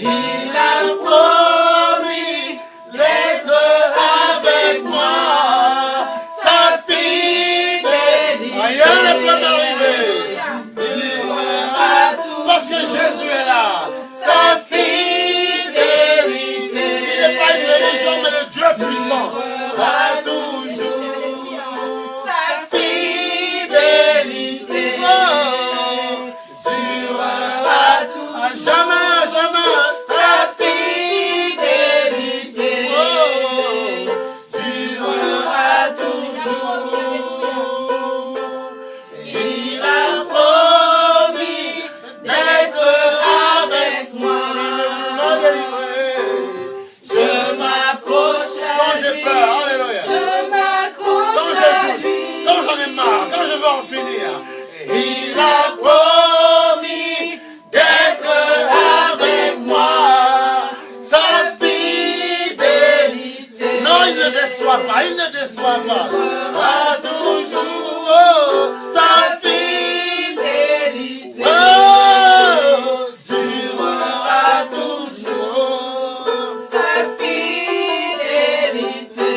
Il a promis d'être avec moi. Sa fidélité. Rien ne peut m'arriver. Parce que Jésus est là. Sa fidélité. Il n'est pas une religion, mais le Dieu puissant. Toujours. Sa fidélité. Durera toujours. À jamais, à jamais. Sa fidélité. Durera toujours. Il a promis d'être avec moi. Je m'accroche à lui. Quand j'ai peur, alléluia. Je m'accroche à lui. Quand j'en ai marre, quand je veux en finir. Il a promis d'être avec moi. Sa fidélité. Non, il ne déçoit pas, il ne déçoit pas. À toujours, sa fidélité. Durera toujours. Sa fidélité.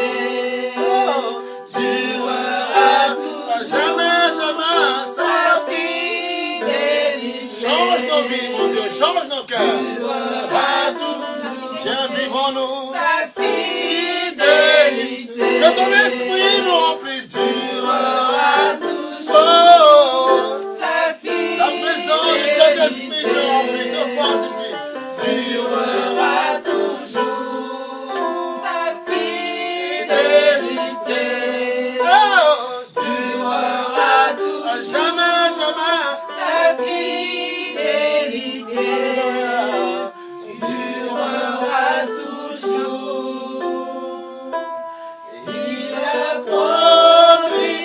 Durera toujours. Jamais, jamais. Sa fidélité. Change nos vies, mon Dieu, change nos cœurs. Durera toujours. Viens vivre en nous. Sa fidélité. Que ton esprit nous remplisse. Durera toujours. Sa fidélité. La présence du Saint-Esprit te remplit, te fortifie. Durera toujours. Sa fidélité. Durera toujours. Jamais, jamais. Sa fidélité. Durera toujours. Il a promis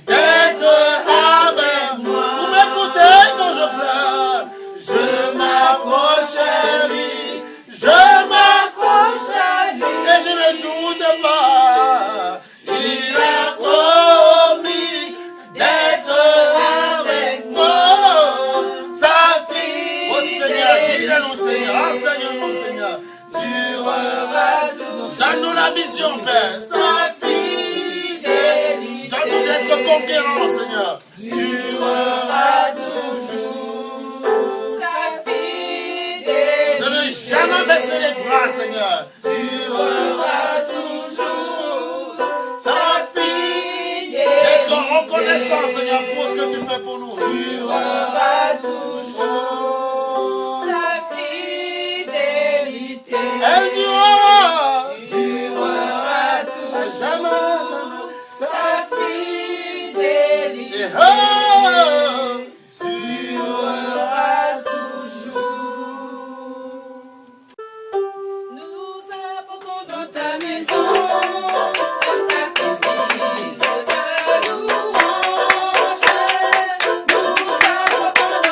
d'être avec moi. Vous m'écoutez quand je pleure. Je m'accroche à lui. Je m'accroche à lui. Et je ne doute pas. Il a promis d'être avec moi. Sa fille. Oh Seigneur, guide-nous Seigneur. Enseigne-nous Seigneur. Durera toujours. Donne-nous la vision Père. Sa fidélité. Donne-nous d'être conquérants Seigneur. Durera toujours. Sa fidélité. De ne jamais baisser les bras Seigneur. Durera toujours. Sa fidélité. D'être reconnaissant Seigneur pour ce que tu fais pour nous. Durera toujours. Sa fidélité. Elle durera. Durera toujours. Jamais, jamais. Sa fidélité. Durera toujours. Nous apportons dans ta maison le sacrifice de louange. Nous apportons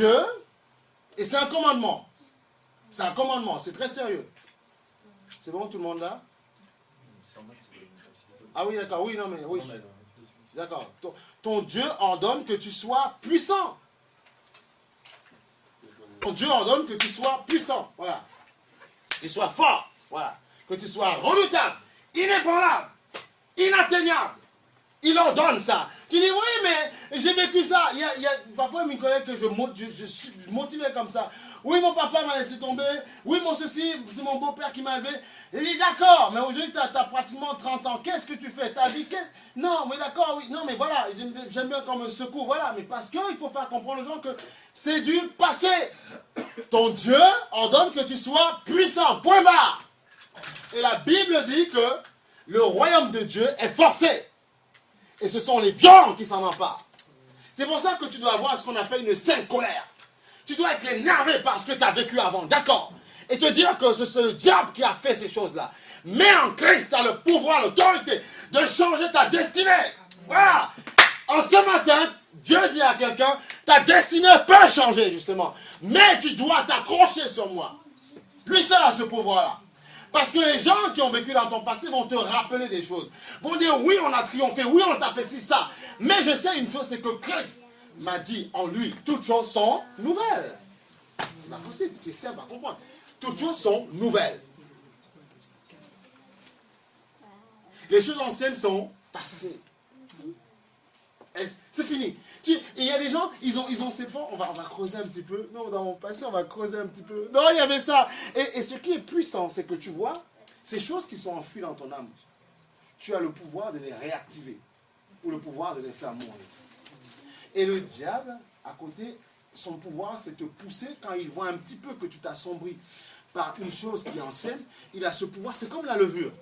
Dieu, et c'est un commandement. C'est un commandement, c'est très sérieux. C'est bon tout le monde là? Ah oui, d'accord, oui, non mais oui. D'accord. Ton Dieu ordonne que tu sois puissant. Ton Dieu ordonne que tu sois puissant. Voilà. Que tu sois fort. Voilà. Que tu sois redoutable, inébranlable, inatteignable. Il ordonne ça. Tu dis, oui, mais j'ai vécu ça. Il y a parfois une collègue que je suis motivé comme ça. Oui, mon papa m'a laissé tomber. Oui, mon ceci, c'est mon beau-père qui m'a élevé. Il dit, d'accord, mais aujourd'hui, tu as pratiquement 30 ans. Qu'est-ce que tu fais? Ta vie, non, mais d'accord, oui. Non, mais voilà, j'aime bien qu'on me secoue. Voilà, mais parce qu'il faut faire comprendre aux gens que c'est du passé. Ton Dieu ordonne que tu sois puissant. Point barre. Et la Bible dit que le royaume de Dieu est forcé. Et ce sont les violents qui s'en emparent. C'est pour ça que tu dois avoir ce qu'on appelle une sainte colère. Tu dois être énervé parce que tu as vécu avant, d'accord? Et te dire que c'est le diable qui a fait ces choses-là. Mais en Christ, tu as le pouvoir, l'autorité de changer ta destinée. Voilà. En ce matin, Dieu dit à quelqu'un, ta destinée peut changer justement. Mais tu dois t'accrocher sur moi. Lui seul a ce pouvoir-là. Parce que les gens qui ont vécu dans ton passé vont te rappeler des choses. Vont dire, oui, on a triomphé, oui, on t'a fait ci, ça. Mais je sais une chose, c'est que Christ m'a dit en lui, toutes choses sont nouvelles. C'est pas possible, c'est simple à comprendre. Toutes choses sont nouvelles. Les choses anciennes sont passées. C'est fini. Il y a des gens, ils ont cette foi, on va creuser un petit peu. Non, dans mon passé, on va creuser un petit peu. Non, il y avait ça. Et ce qui est puissant, c'est que tu vois, ces choses qui sont enfuies dans ton âme, tu as le pouvoir de les réactiver. Ou le pouvoir de les faire mourir. Et le diable, à côté, son pouvoir, c'est te pousser quand il voit un petit peu que tu t'assombris par une chose qui est ancienne. Il a ce pouvoir, c'est comme la levure.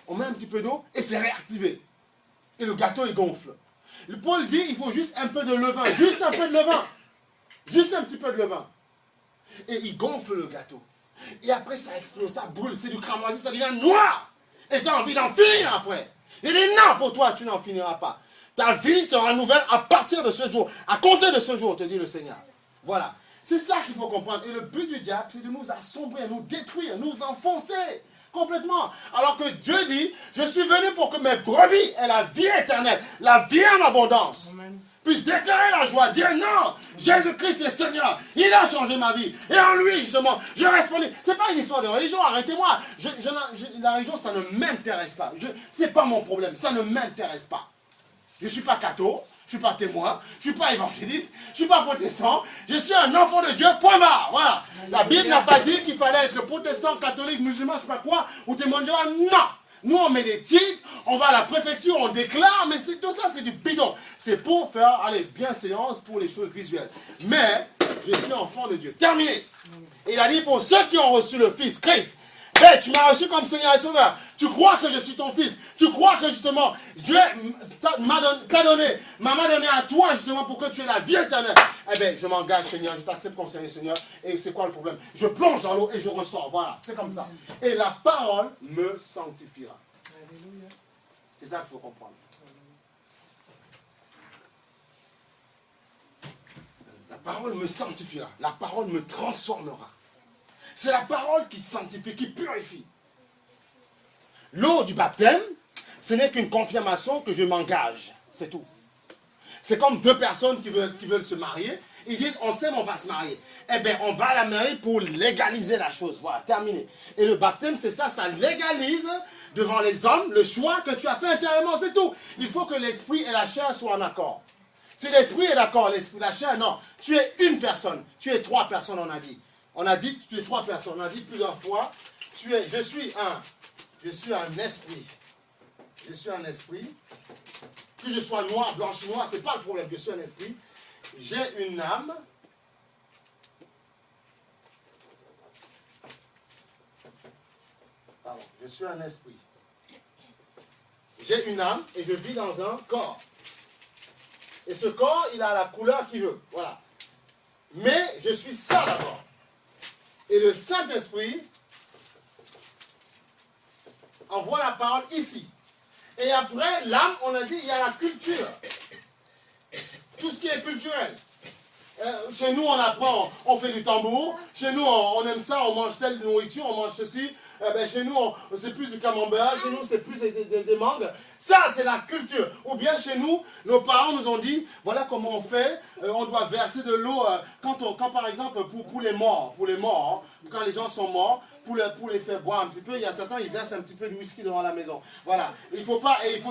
On met un petit peu d'eau et c'est réactivé. Et le gâteau, il gonfle. Paul dit, il faut juste un peu de levain. Juste un peu de levain. Juste un petit peu de levain. Et il gonfle le gâteau. Et après, ça explose, ça brûle. C'est du cramoisi, ça devient noir. Et tu as envie d'en finir après. Il dit, non, pour toi, tu n'en finiras pas. Ta vie sera nouvelle à partir de ce jour. À compter de ce jour, te dit le Seigneur. Voilà. C'est ça qu'il faut comprendre. Et le but du diable, c'est de nous assombrir, nous détruire, nous enfoncer. Complètement. Alors que Dieu dit, je suis venu pour que mes brebis aient la vie éternelle, la vie en abondance. Amen. Puissent déclarer la joie, dire non, Jésus-Christ est Seigneur, il a changé ma vie. Et en lui, justement, je respondais. Ce n'est pas une histoire de religion, arrêtez-moi. La religion, ça ne m'intéresse pas. Ce n'est pas mon problème, ça ne m'intéresse pas. Je ne suis pas catho, je ne suis pas témoin, je ne suis pas évangéliste, je ne suis pas protestant, je suis un enfant de Dieu, point barre. Voilà. La Bible n'a pas dit qu'il fallait être protestant, catholique, musulman, je ne sais pas quoi, ou témoin de Jéhovah. Non. Nous, on met des titres, on va à la préfecture, on déclare, mais tout ça, c'est du bidon. C'est pour faire, allez, bienséance pour les choses visuelles. Mais, je suis enfant de Dieu. Terminé. Et il a dit pour ceux qui ont reçu le Fils, Christ, hey, tu m'as reçu comme Seigneur et Sauveur. Tu crois que je suis ton fils. Tu crois que justement, Dieu m'a donné à toi justement pour que tu aies la vie éternelle. Eh bien, je m'engage, Seigneur, je t'accepte comme Seigneur. Et c'est quoi le problème? Je plonge dans l'eau et je ressors. Voilà, c'est comme ça. Et la parole me sanctifiera. C'est ça qu'il faut comprendre. La parole me sanctifiera. La parole me transformera. C'est la parole qui sanctifie, qui purifie. L'eau du baptême, ce n'est qu'une confirmation que je m'engage. C'est tout. C'est comme deux personnes qui veulent se marier. Ils disent, on s'aime, on va se marier. Eh bien, on va à la mairie pour légaliser la chose. Voilà, terminé. Et le baptême, c'est ça, ça légalise devant les hommes le choix que tu as fait intérieurement, c'est tout. Il faut que l'esprit et la chair soient en accord. Si l'esprit est d'accord, la chair, non. Tu es une personne. Tu es trois personnes, on a dit. On a dit que tu es trois personnes. On a dit plusieurs fois, je suis un esprit. Je suis un esprit. Que je sois noir, blanche, noir, ce n'est pas le problème. Je suis un esprit. J'ai une âme. Pardon, je suis un esprit. J'ai une âme et je vis dans un corps. Et ce corps, il a la couleur qu'il veut. Voilà. Mais je suis ça d'abord. Et le Saint-Esprit envoie la parole ici. Et après, l'âme, on a dit, il y a la culture. Tout ce qui est culturel. Chez nous, on apprend, on fait du tambour. Chez nous, on aime ça, on mange telle nourriture, on mange ceci. Chez nous, c'est plus du camembert. Chez nous, c'est plus des mangues. Ça, c'est la culture. Ou bien chez nous, nos parents nous ont dit, voilà comment on fait. On doit verser de l'eau quand par exemple, pour les morts, hein, quand les gens sont morts, pour les faire boire un petit peu, il y a certains, ils versent un petit peu de whisky devant la maison. Voilà. Il faut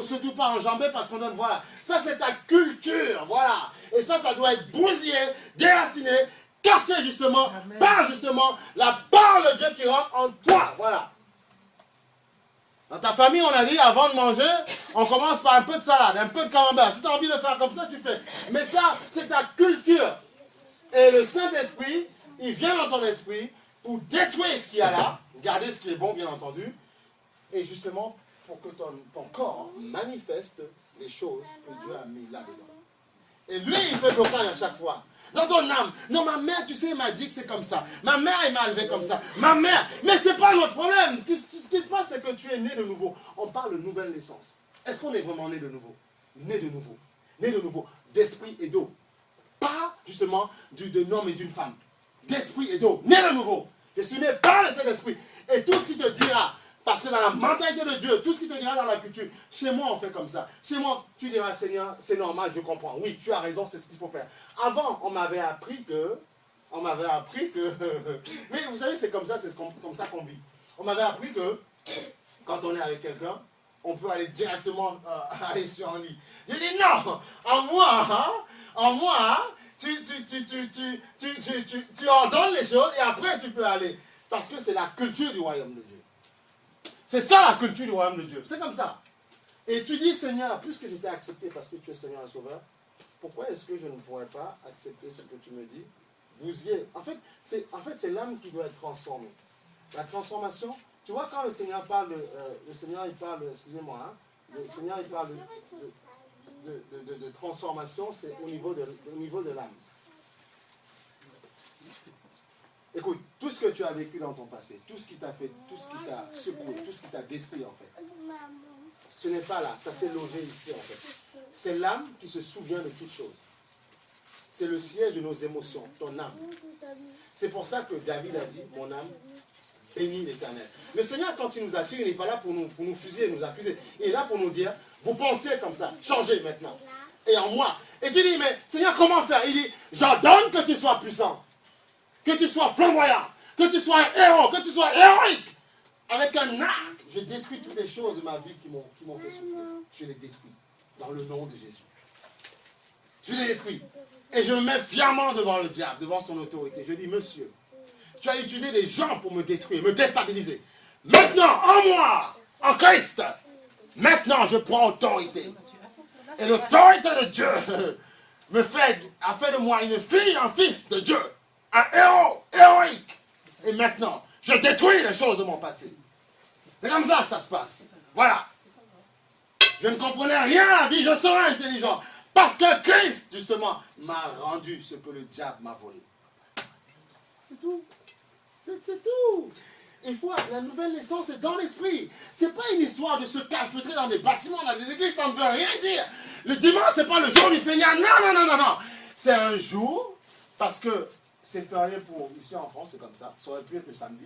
surtout pas enjamber parce qu'on donne, voilà. Ça, c'est ta culture, voilà. Et ça doit être bousillé, déraciné, cassé justement, par justement la parole de Dieu qui rentre en toi, voilà. Dans ta famille, on a dit, avant de manger, on commence par un peu de salade, un peu de camembert. Si tu as envie de faire comme ça, tu fais. Mais ça, c'est ta culture. Et le Saint-Esprit, il vient dans ton esprit pour détruire ce qu'il y a là, garder ce qui est bon, bien entendu, et justement pour que ton corps manifeste les choses que Dieu a mis là-dedans. Et lui, il fait blocage à chaque fois. Dans ton âme. Non, ma mère, tu sais, elle m'a dit que c'est comme ça. Ma mère, elle m'a élevé comme ça. Ma mère, mais c'est pas notre problème. Ce qui se passe, c'est que tu es né de nouveau. On parle de nouvelle naissance. Est-ce qu'on est vraiment né de nouveau? Né de nouveau. Né de nouveau. D'esprit et d'eau. Pas, justement, d'un homme et d'une femme. D'esprit et d'eau. Né de nouveau. Je suis né par le Saint-Esprit. Et tout ce qui te dira, parce que dans la mentalité de Dieu, tout ce qui te dira dans la culture, chez moi on fait comme ça. Chez moi, tu diras, Seigneur, c'est normal, je comprends. Oui, tu as raison, c'est ce qu'il faut faire. Avant, on m'avait appris que... Mais vous savez, c'est comme ça, comme ça qu'on vit. On m'avait appris que, quand on est avec quelqu'un, on peut aller directement aller sur un lit. Je dis non, en moi, tu ordonnes les choses et après tu peux aller. Parce que c'est la culture du royaume de Dieu. C'est ça la culture du royaume de Dieu. C'est comme ça. Et tu dis, Seigneur, puisque je t'ai accepté parce que tu es Seigneur et Sauveur, pourquoi est-ce que je ne pourrais pas accepter ce que tu me dis? Bousiller. En fait, c'est l'âme qui doit être transformée. La transformation, tu vois, quand le Seigneur parle, excusez-moi, hein, le Seigneur il parle de transformation, c'est au niveau de l'âme. Écoute, tout ce que tu as vécu dans ton passé, tout ce qui t'a fait, tout ce qui t'a secoué, tout ce qui t'a détruit en fait, ce n'est pas là, ça s'est logé ici en fait. C'est l'âme qui se souvient de toutes choses. C'est le siège de nos émotions, ton âme. C'est pour ça que David a dit, mon âme, bénis l'Éternel. Le Seigneur, quand il nous attire, il n'est pas là pour nous fusiller, nous accuser. Il est là pour nous dire, vous pensez comme ça, changez maintenant. Et en moi. Et tu dis, mais Seigneur, comment faire? Il dit, j'ordonne que tu sois puissant. Que tu sois flamboyant, que tu sois un héros, que tu sois héroïque. Avec un arc, je détruis toutes les choses de ma vie qui m'ont fait souffrir. Je les détruis dans le nom de Jésus. Je les détruis. Et je me mets fièrement devant le diable, devant son autorité. Je dis, monsieur, tu as utilisé des gens pour me détruire, me déstabiliser. Maintenant, en moi, en Christ, maintenant je prends autorité. Et l'autorité de Dieu a fait de moi une fille, un fils de Dieu. Un héros, héroïque. Et maintenant, je détruis les choses de mon passé. C'est comme ça que ça se passe. Voilà. Je ne comprenais rien à la vie, je serai intelligent. Parce que Christ, justement, m'a rendu ce que le diable m'a volé. C'est tout. C'est tout. Il faut, la nouvelle naissance est dans l'esprit. C'est pas une histoire de se calfeutrer dans des bâtiments, dans des églises, ça ne veut rien dire. Le dimanche, c'est pas le jour du Seigneur. Non. C'est un jour, parce que c'est férié pour, ici en France, c'est comme ça, ça aurait pu être le samedi.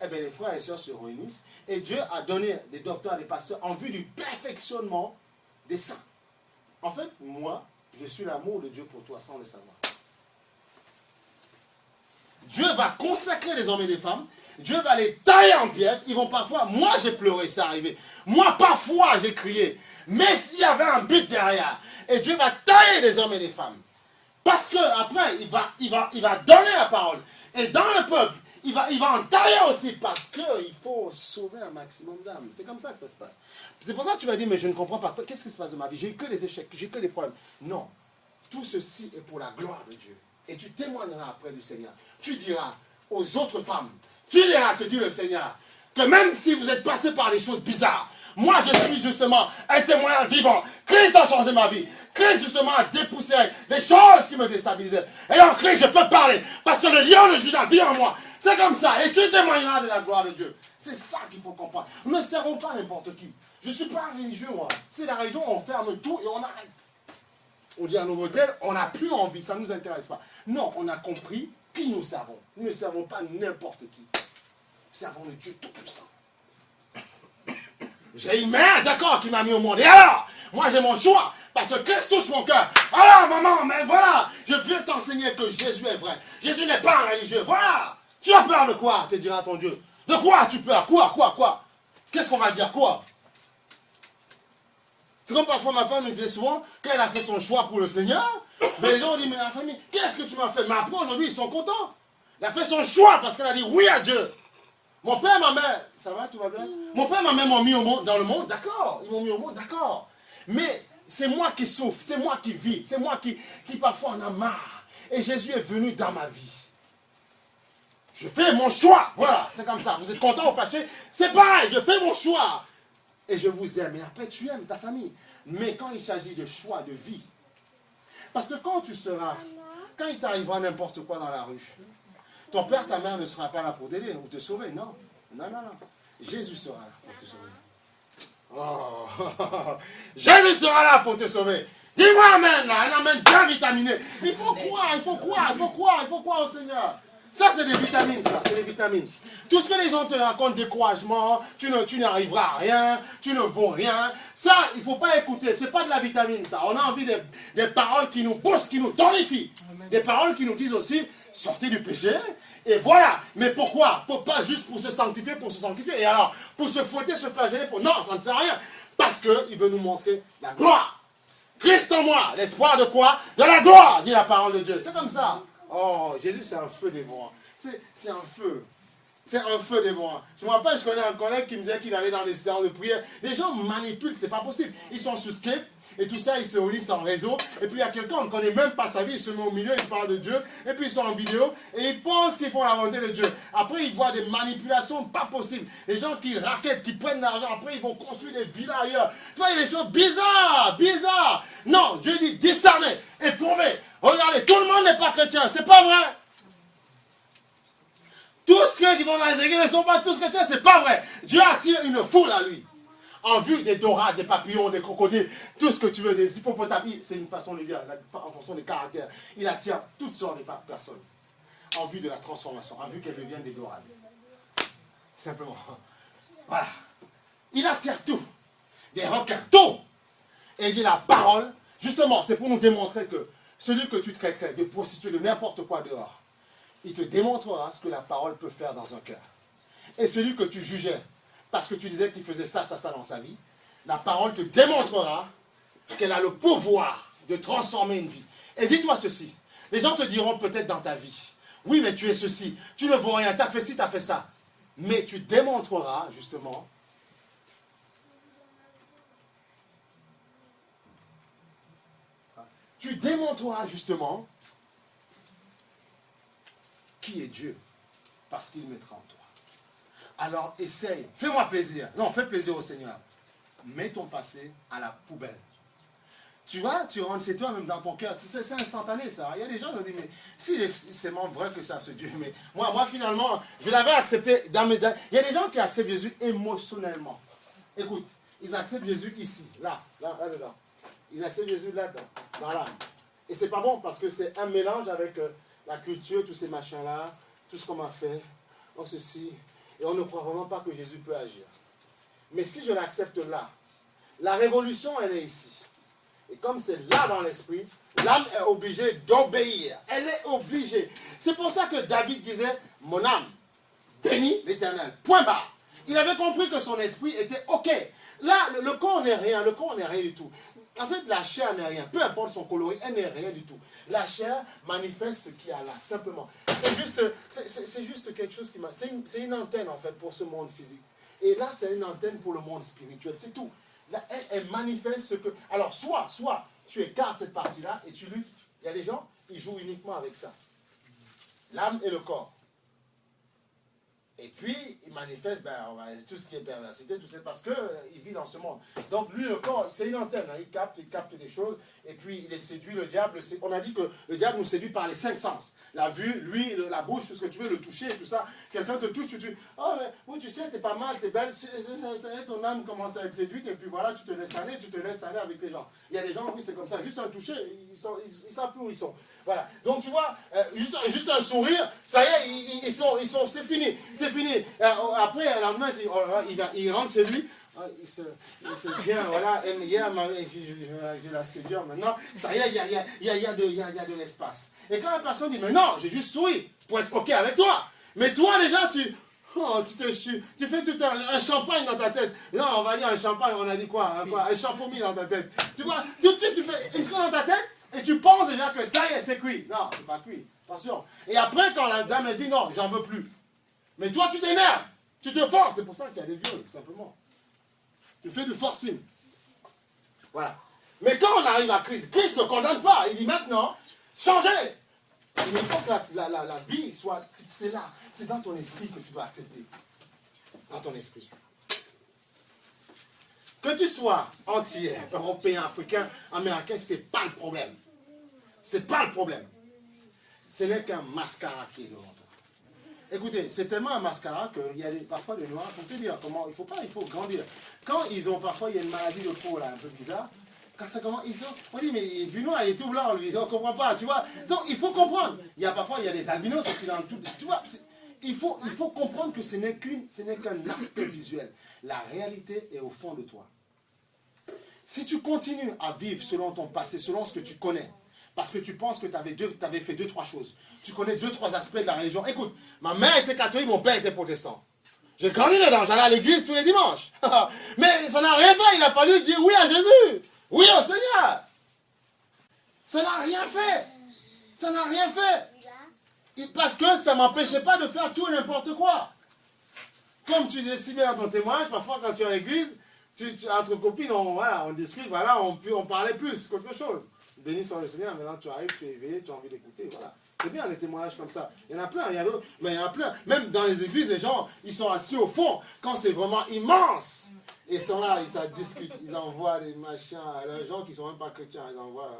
Eh bien, les frères et sœurs se réunissent et Dieu a donné des docteurs, des pasteurs en vue du perfectionnement des saints. En fait, moi, je suis l'amour de Dieu pour toi sans le savoir. Dieu va consacrer les hommes et les femmes, Dieu va les tailler en pièces, ils vont parfois, moi j'ai pleuré, c'est arrivé, moi parfois j'ai crié, mais s'il y avait un but derrière, et Dieu va tailler les hommes et les femmes. Parce qu'après, il va donner la parole. Et dans le peuple, il va en tailler aussi. Parce qu'il faut sauver un maximum d'âmes. C'est comme ça que ça se passe. C'est pour ça que tu vas dire, mais je ne comprends pas. Qu'est-ce qui se passe de ma vie? J'ai que des échecs, j'ai que des problèmes. Non. Tout ceci est pour la gloire de Dieu. Et tu témoigneras après du Seigneur. Tu diras aux autres femmes, tu diras, te dit le Seigneur, que même si vous êtes passé par des choses bizarres, moi je suis justement un témoin vivant. Christ a changé ma vie. Christ justement a dépoussiéré les choses qui me déstabilisaient. Et en Christ je peux parler. Parce que le lion de Juda vit en moi. C'est comme ça. Et tu témoigneras de la gloire de Dieu. C'est ça qu'il faut comprendre. Nous ne servons pas n'importe qui. Je ne suis pas religieux moi. C'est la religion, on ferme tout et on arrête. on dit la nouveauté, on n'a plus envie, ça ne nous intéresse pas. Non, on a compris qui nous servons. Nous ne servons pas n'importe qui. Nous servons le Dieu Tout-Puissant. J'ai une mère, d'accord, qui m'a mis au monde. Et alors, moi j'ai mon choix, parce que Christ touche mon cœur. Alors maman, mais voilà, je viens t'enseigner que Jésus est vrai. Jésus n'est pas un religieux, voilà. Tu as peur de quoi, te dira ton Dieu. De quoi tu peur? Quoi? Qu'est-ce qu'on va dire, quoi? C'est comme parfois ma femme me disait souvent, quand elle a fait son choix pour le Seigneur, mais les gens ont dit, mais la famille, qu'est-ce que tu m'as fait? Mais après aujourd'hui, ils sont contents. Elle a fait son choix parce qu'elle a dit oui à Dieu. Mon père et ma mère, ça va, tout va bien? Mon père et ma mère m'ont mis au monde, dans le monde, d'accord. Ils m'ont mis au monde, d'accord. Mais c'est moi qui souffre, c'est moi qui vis, c'est moi qui parfois en a marre. Et Jésus est venu dans ma vie. Je fais mon choix, voilà, c'est comme ça. Vous êtes content ou fâché? C'est pareil, je fais mon choix. Et je vous aime. Et après, tu aimes ta famille. Mais quand il s'agit de choix, de vie, parce que quand il t'arrivera n'importe quoi dans la rue, ton père, ta mère ne sera pas là pour t'aider ou te sauver, non. Non. Jésus sera là pour te sauver. Oh. Jésus sera là pour te sauver. Dis-moi amen, là, un amen bien vitaminé. Il faut croire au Seigneur. Ça, c'est des vitamines, ça, c'est des vitamines. Tout ce que les gens te racontent, découragement, tu n'arriveras à rien, tu ne vaux rien, ça, il ne faut pas écouter, c'est pas de la vitamine, ça. On a envie des paroles qui nous boostent, qui nous tonifient. Des paroles qui nous disent aussi, sortez du péché, et voilà. Mais pourquoi? Pas juste pour se sanctifier, et alors, pour se fouetter, se flageller, non, ça ne sert à rien. Parce qu'il veut nous montrer la gloire. Christ en moi, l'espoir de quoi? De la gloire, dit la parole de Dieu. C'est comme ça. Oh, Jésus, c'est un feu dévorant. C'est un feu. C'est un feu dévorant. Je me rappelle, je connais un collègue qui me disait qu'il allait dans les séances de prière. Les gens manipulent, c'est pas possible. Ils sont sous Skype et tout ça, ils se réunissent en réseau. Et puis il y a quelqu'un, on ne connaît même pas sa vie, il se met au milieu, il parle de Dieu. Et puis ils sont en vidéo et ils pensent qu'ils font la volonté de Dieu. Après, ils voient des manipulations pas possibles. Les gens qui raquettent, qui prennent l'argent, après ils vont construire des villas ailleurs. Tu vois, il y a des choses bizarres. Non, Dieu dit discernez, éprouvez. Regardez, tout le monde n'est pas chrétien, c'est pas vrai. Tous ceux qui vont dans les églises ne sont pas tous chrétiens, c'est pas vrai. Dieu attire une foule à lui. En vue des dorades, des papillons, des crocodiles, tout ce que tu veux, des hippopotames, c'est une façon de dire, en fonction des caractères. Il attire toutes sortes de personnes. En vue de la transformation, en vue qu'elles deviennent des dorades. Simplement. Voilà. Il attire tout. Des requins, tout. Et il dit la parole, justement, c'est pour nous démontrer que celui que tu traiterais de prostituée, de n'importe quoi dehors, il te démontrera ce que la parole peut faire dans un cœur. Et celui que tu jugeais, parce que tu disais qu'il faisait ça dans sa vie, la parole te démontrera qu'elle a le pouvoir de transformer une vie. Et dis-toi ceci, les gens te diront peut-être dans ta vie, oui mais tu es ceci, tu ne vaux rien, tu as fait ci, tu as fait ça. Mais tu démontreras justement qui est Dieu, parce qu'il mettra en toi. Alors essaye, fais-moi plaisir. Non, fais plaisir au Seigneur. Mets ton passé à la poubelle. Tu vois, tu rentres chez toi, même dans ton cœur, c'est instantané ça. Il y a des gens qui disent, mais si c'est vraiment vrai que ça, ce Dieu, mais moi finalement, je l'avais accepté dans mes... Il y a des gens qui acceptent Jésus émotionnellement. Écoute, ils acceptent Jésus ici, là-dedans. Ils acceptent Jésus là-dedans, dans l'âme. Et c'est pas bon parce que c'est un mélange avec la culture, tous ces machins-là, tout ce qu'on m'a fait, ceci. Et on ne croit vraiment pas que Jésus peut agir. Mais si je l'accepte là, la révolution, elle est ici. Et comme c'est là dans l'esprit, l'âme est obligée d'obéir. Elle est obligée. C'est pour ça que David disait, mon âme, bénis l'Éternel. Point barre. Il avait compris que son esprit était OK. Là, le corps n'est rien. Le corps n'est rien du tout. En fait, la chair n'est rien. Peu importe son coloris, elle n'est rien du tout. La chair manifeste ce qu'il y a là, simplement. C'est juste quelque chose qui m'a... C'est une antenne, en fait, pour ce monde physique. Et là, c'est une antenne pour le monde spirituel. C'est tout. Là, elle manifeste ce que... Alors, soit tu écartes cette partie-là et tu luttes. Il y a des gens, ils jouent uniquement avec ça. L'âme et le corps. Et puis, il manifeste tout ce qui est perversité, tout ça, parce qu'il vit dans ce monde. Donc lui, le corps, c'est une antenne, hein, il capte des choses, et puis il est séduit, le diable, on a dit que le diable nous séduit par les 5 sens. La vue, l'ouïe, la bouche, tout ce que tu veux, le toucher, tout ça. Quelqu'un te touche, tu dis, oh mais oui, tu sais, t'es pas mal, t'es belle, ton âme commence à être séduite, et puis voilà, tu te laisses aller avec les gens. Il y a des gens, oui, c'est comme ça, juste un toucher, ils savent plus où ils sont. Voilà. Donc tu vois, juste un sourire, ça y est, c'est fini. C'est fini. Après, le lendemain, il rentre chez lui, il se vient, voilà, hier, je la séduire maintenant, ça y est, il y a de l'espace. Et quand la personne dit, mais non, j'ai juste souri pour être OK avec toi. Mais toi, déjà, tu fais tout un champagne dans ta tête. Non, on va dire un champagne, on a dit quoi, un champomis dans ta tête. Tu vois, tout de suite, tu fais une chose dans ta tête, et tu penses déjà que ça y est, c'est cuit. Non, c'est pas cuit. Attention. Et après, quand la dame elle dit non, j'en veux plus. Mais toi, tu t'énerves. Tu te forces. C'est pour ça qu'il y a des viols, tout simplement. Tu fais du forcing. Voilà. Mais quand on arrive à Christ, Christ ne condamne pas. Il dit maintenant, changez. Il faut que la vie soit. C'est là. C'est dans ton esprit que tu dois accepter. Dans ton esprit. Que tu sois entier, européen, africain, américain, c'est pas le problème. C'est pas le problème. Ce n'est qu'un mascara qui est devant toi. Écoutez, c'est tellement un mascara qu'il y a parfois des noirs, pour te dire comment, il faut grandir. Quand ils ont parfois, il y a une maladie de peau là, un peu bizarre, quand ça commence, on dit, mais Benoît, il est tout blanc, lui, on ne comprend pas, tu vois. Donc, il faut comprendre. Parfois, il y a des albinos aussi dans le tout, tu vois. Il faut comprendre que ce n'est qu'un aspect visuel. La réalité est au fond de toi. Si tu continues à vivre selon ton passé, selon ce que tu connais, parce que tu penses que tu avais fait 2-3 choses, tu connais 2-3 aspects de la religion. Écoute, ma mère était catholique, mon père était protestant. J'ai grandi dedans, j'allais à l'église tous les dimanches. Mais ça n'a rien fait, il a fallu dire oui à Jésus, oui au Seigneur. Ça n'a rien fait. Ça n'a rien fait. Parce que ça ne m'empêchait pas de faire tout et n'importe quoi. Comme tu dis si bien dans ton témoignage, parfois quand tu es à l'église, entre copines, on discute, voilà, on parlait plus qu'autre chose. Béni soit le Seigneur, maintenant tu arrives, tu es éveillé, tu as envie d'écouter, voilà. C'est bien les témoignages comme ça. Il y en a plein, il y a d'autres, mais il y en a plein. Même dans les églises, les gens, ils sont assis au fond, quand c'est vraiment immense. Ils sont là, ils discutent, ils envoient des machins à les gens qui ne sont même pas chrétiens, ils envoient,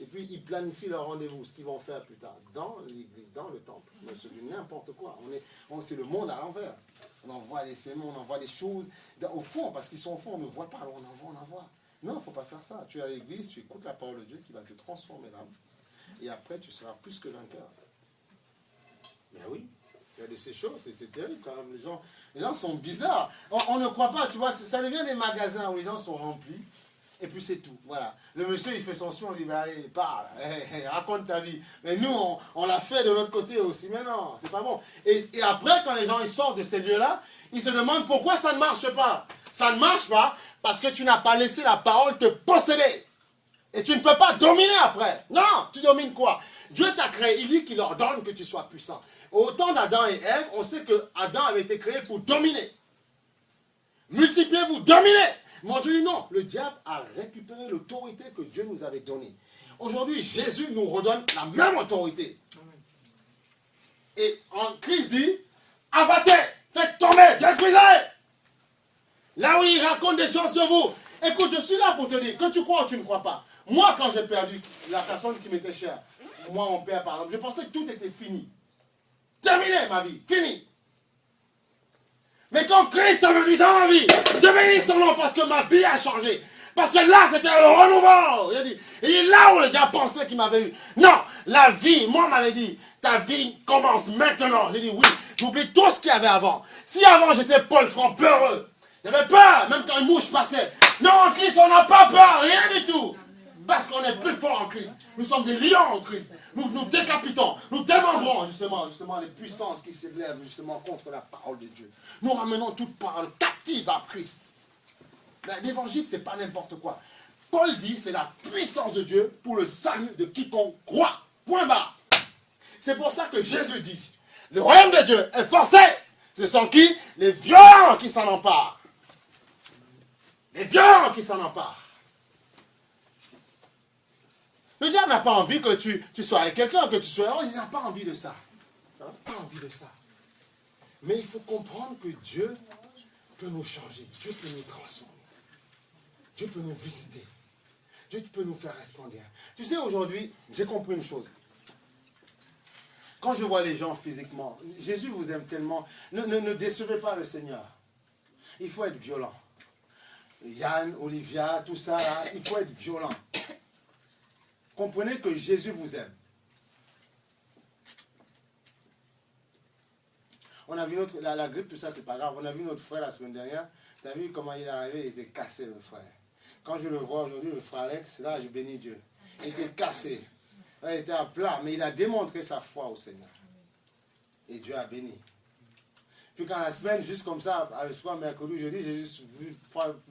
et puis ils planifient leur rendez-vous, ce qu'ils vont faire plus tard, dans l'église, dans le temple. C'est n'importe quoi, c'est le monde à l'envers. On envoie des sémons, on envoie des choses au fond, parce qu'ils sont au fond, on ne voit pas, alors on envoie. Non, il ne faut pas faire ça. Tu es à l'église, tu écoutes la parole de Dieu qui va te transformer l'âme. Et après, tu seras plus que vainqueur. Mais oui, il y a de ces choses, c'est terrible quand même. Les gens sont bizarres. On ne croit pas, tu vois, ça devient des magasins où les gens sont remplis. Et puis c'est tout, voilà. Le monsieur, il fait son son, on dit, bah, allez, parle, raconte ta vie. Mais nous, on l'a fait de notre côté aussi. Mais non, c'est pas bon. Et après, quand les gens ils sortent de ces lieux-là, ils se demandent pourquoi ça ne marche pas. Ça ne marche pas parce que tu n'as pas laissé la parole te posséder. Et tu ne peux pas dominer après. Non, tu domines quoi? Dieu t'a créé, il dit qu'il ordonne que tu sois puissant. Au temps d'Adam et Ève, on sait que Adam avait été créé pour dominer. Multipliez-vous, dominez. Moi, je dis non. Le diable a récupéré l'autorité que Dieu nous avait donnée. Aujourd'hui, Jésus nous redonne la même autorité. Et en Christ dit, abattez, faites tomber, détruisez. Là où il raconte des choses sur vous. Écoute, je suis là pour te dire, que tu crois ou tu ne crois pas. Moi, quand j'ai perdu la personne qui m'était chère, moi, mon père, par exemple, je pensais que tout était fini. Terminé, ma vie, fini. Mais quand Christ est venu dans ma vie, je bénis son nom parce que ma vie a changé. Parce que là, c'était le renouveau. Il dit, là où le diable pensait qu'il m'avait eu. Non, la vie, moi, on m'avait dit, ta vie commence maintenant. J'ai dit, oui, j'oublie tout ce qu'il y avait avant. Si avant, j'étais poltron, peureux, j'avais peur, même quand une mouche passait. Non, en Christ, on n'a pas peur, rien du tout. Parce qu'on est plus fort en Christ. Nous sommes des lions en Christ. Nous décapitons, nous démembrons justement les puissances qui s'élèvent justement contre la parole de Dieu. Nous ramenons toute parole captive à Christ. L'évangile, ce n'est pas n'importe quoi. Paul dit, c'est la puissance de Dieu pour le salut de quiconque croit. Point barre. C'est pour ça que Jésus dit, le royaume de Dieu est forcé. Ce sont qui? Les violents qui s'en emparent. Les violents qui s'en emparent. Le diable n'a pas envie que tu sois avec quelqu'un, que tu sois heureux. Il n'a pas envie de ça. Il n'a pas envie de ça. Mais il faut comprendre que Dieu peut nous changer, Dieu peut nous transformer, Dieu peut nous visiter, Dieu peut nous faire resplendir. Tu sais, aujourd'hui, j'ai compris une chose. Quand je vois les gens physiquement, Jésus vous aime tellement, ne décevez pas le Seigneur. Il faut être violent. Yann, Olivia, tout ça, là, il faut être violent. Comprenez que Jésus vous aime. On a vu la grippe, tout ça, c'est pas grave. On a vu notre frère la semaine dernière. Tu as vu comment il est arrivé, il était cassé, le frère. Quand je le vois aujourd'hui, le frère Alex, là, je bénis Dieu. Il était cassé. Il était à plat, mais il a démontré sa foi au Seigneur. Et Dieu a béni. Puis quand la semaine, juste comme ça, je crois mercredi, jeudi, j'ai juste vu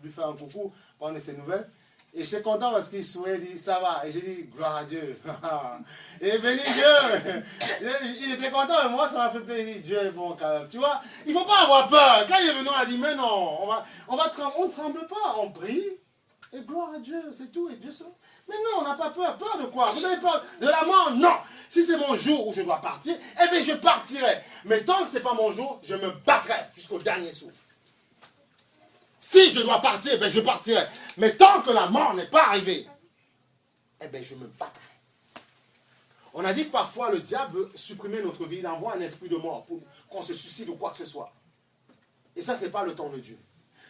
lui faire un coucou, prendre ses nouvelles. Et j'étais content parce qu'il souriait, il dit, ça va. Et j'ai dit, gloire à Dieu. Et béni Dieu. Il était content, mais moi, ça m'a fait plaisir. Dieu est bon quand même. Tu vois, il ne faut pas avoir peur. Quand il est venu, on a dit, mais non, on ne tremble pas, on prie. Et gloire à Dieu, c'est tout, et Dieu seul. Mais non, on n'a pas peur. Peur de quoi? Vous avez peur de la mort? Non. Si c'est mon jour où je dois partir, eh bien je partirai. Mais tant que ce n'est pas mon jour, je me battrai jusqu'au dernier souffle. Si je dois partir, eh bien je partirai. Mais tant que la mort n'est pas arrivée, eh bien je me battrai. On a dit que parfois le diable veut supprimer notre vie, il envoie un esprit de mort pour qu'on se suicide ou quoi que ce soit. Et ça, ce n'est pas le temps de Dieu.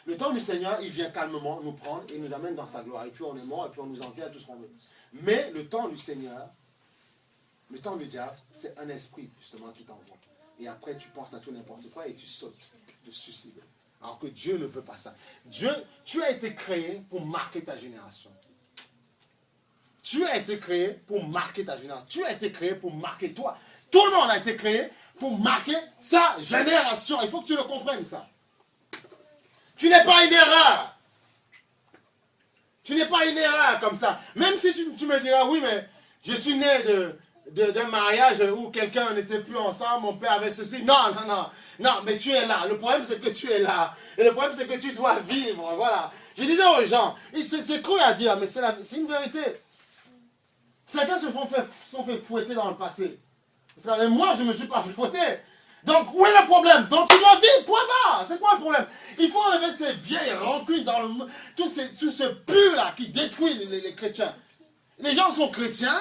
Le temps du Seigneur, il vient calmement nous prendre et nous amène dans sa gloire. Et puis on est mort, et puis on nous enterre tout ce qu'on veut. Mais le temps du Seigneur, le temps du diable, c'est un esprit justement qui t'envoie. Et après tu penses à tout n'importe quoi et tu sautes de suicide. Alors que Dieu ne veut pas ça. Dieu, tu as été créé pour marquer ta génération. Tu as été créé pour marquer ta génération. Tu as été créé pour marquer toi. Tout le monde a été créé pour marquer sa génération. Il faut que tu le comprennes ça. Tu n'es pas une erreur. Tu n'es pas une erreur comme ça. Même si tu me diras, oui, mais je suis né d'un mariage où quelqu'un n'était plus ensemble, mon père avait ceci. Non, non, non. Non, mais tu es là. Le problème, c'est que tu es là. Et le problème, c'est que tu dois vivre. Voilà. Je disais aux gens, c'est cru à dire, mais c'est une vérité. Certains se sont fait fouetter dans le passé. Vous savez, moi, je ne me suis pas fait fouetter. Donc, où est le problème? Donc, tu dois vivre, point barre. C'est quoi le problème? Il faut enlever ces vieilles rancunes dans le monde, tout ce pur-là qui détruit les chrétiens. Les gens sont chrétiens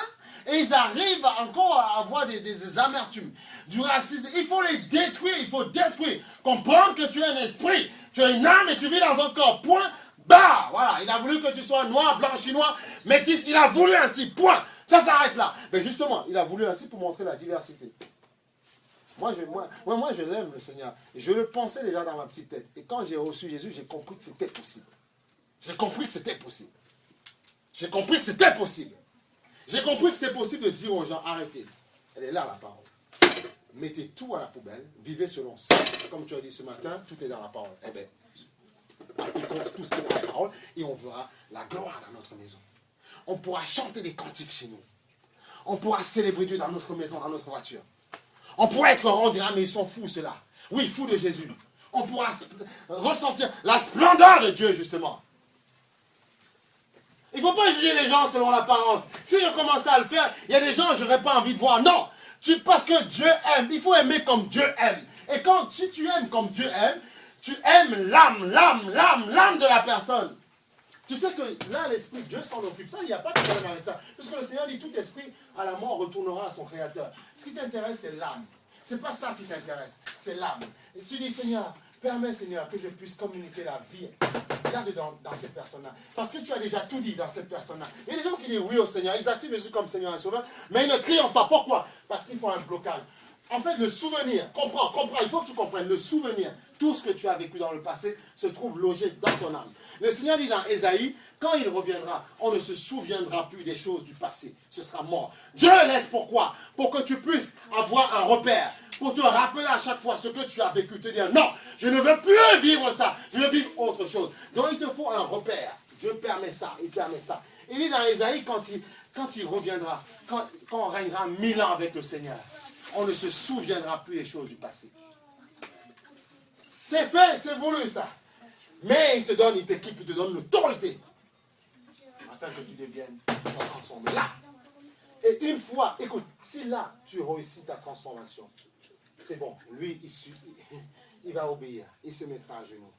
et ils arrivent encore à avoir des amertumes, du racisme. Il faut les détruire, il faut détruire. Comprendre que tu es un esprit, tu es une âme et tu vis dans un corps. Point barre. Voilà, il a voulu que tu sois noir, blanc, chinois, métis. Il a voulu ainsi, point. Ça s'arrête là. Mais justement, il a voulu ainsi pour montrer la diversité. Moi, je l'aime, le Seigneur. Je le pensais déjà dans ma petite tête. Et quand j'ai reçu Jésus, j'ai compris que c'était possible. J'ai compris que c'était possible. J'ai compris que c'était possible. J'ai compris que c'était possible de dire aux gens, arrêtez. Elle est là, la parole. Mettez tout à la poubelle. Vivez selon ça. Comme tu as dit ce matin, tout est dans la parole. Eh bien, appliquons tout ce qui est dans la parole et on verra la gloire dans notre maison. On pourra chanter des cantiques chez nous. On pourra célébrer Dieu dans notre maison, dans notre voiture. On pourrait être rond, on dira, mais ils sont fous ceux-là. Oui, fous de Jésus. On pourra ressentir la splendeur de Dieu, justement. Il ne faut pas juger les gens selon l'apparence. Si je commençais à le faire, il y a des gens que je n'aurais pas envie de voir. Non, parce que Dieu aime. Il faut aimer comme Dieu aime. Et si tu aimes comme Dieu aime, tu aimes l'âme de la personne. Tu sais que là, l'esprit, Dieu s'en occupe. Ça, il n'y a pas de problème avec ça. Parce que le Seigneur dit, tout esprit à la mort retournera à son Créateur. Ce qui t'intéresse, c'est l'âme. Ce n'est pas ça qui t'intéresse, c'est l'âme. Et si tu dis, Seigneur, permets, Seigneur, que je puisse communiquer la vie là-dedans, dans cette personne-là. Parce que tu as déjà tout dit dans cette personne-là. Il y a des gens qui disent oui au Seigneur, ils activent Jésus comme Seigneur et Sauveur, mais ils ne triomphent pas. Pourquoi? Parce qu'ils font un blocage. En fait, le souvenir, comprends, il faut que tu comprennes, le souvenir, tout ce que tu as vécu dans le passé se trouve logé dans ton âme. Le Seigneur dit dans Ésaïe, quand il reviendra, on ne se souviendra plus des choses du passé. Ce sera mort. Dieu le laisse pourquoi? Pour que tu puisses avoir un repère, pour te rappeler à chaque fois ce que tu as vécu, te dire non, je ne veux plus vivre ça, je veux vivre autre chose. Donc il te faut un repère. Dieu permet ça, il permet ça. Il dit dans Ésaïe, quand il reviendra, quand on régnera 1000 ans avec le Seigneur, on ne se souviendra plus des choses du passé. C'est fait, c'est voulu ça. Mais il t'équipe, il te donne l'autorité. Afin que tu deviennes transformé là. Et une fois, écoute, si là tu réussis ta transformation, c'est bon. Lui, il va obéir. Il se mettra à genoux.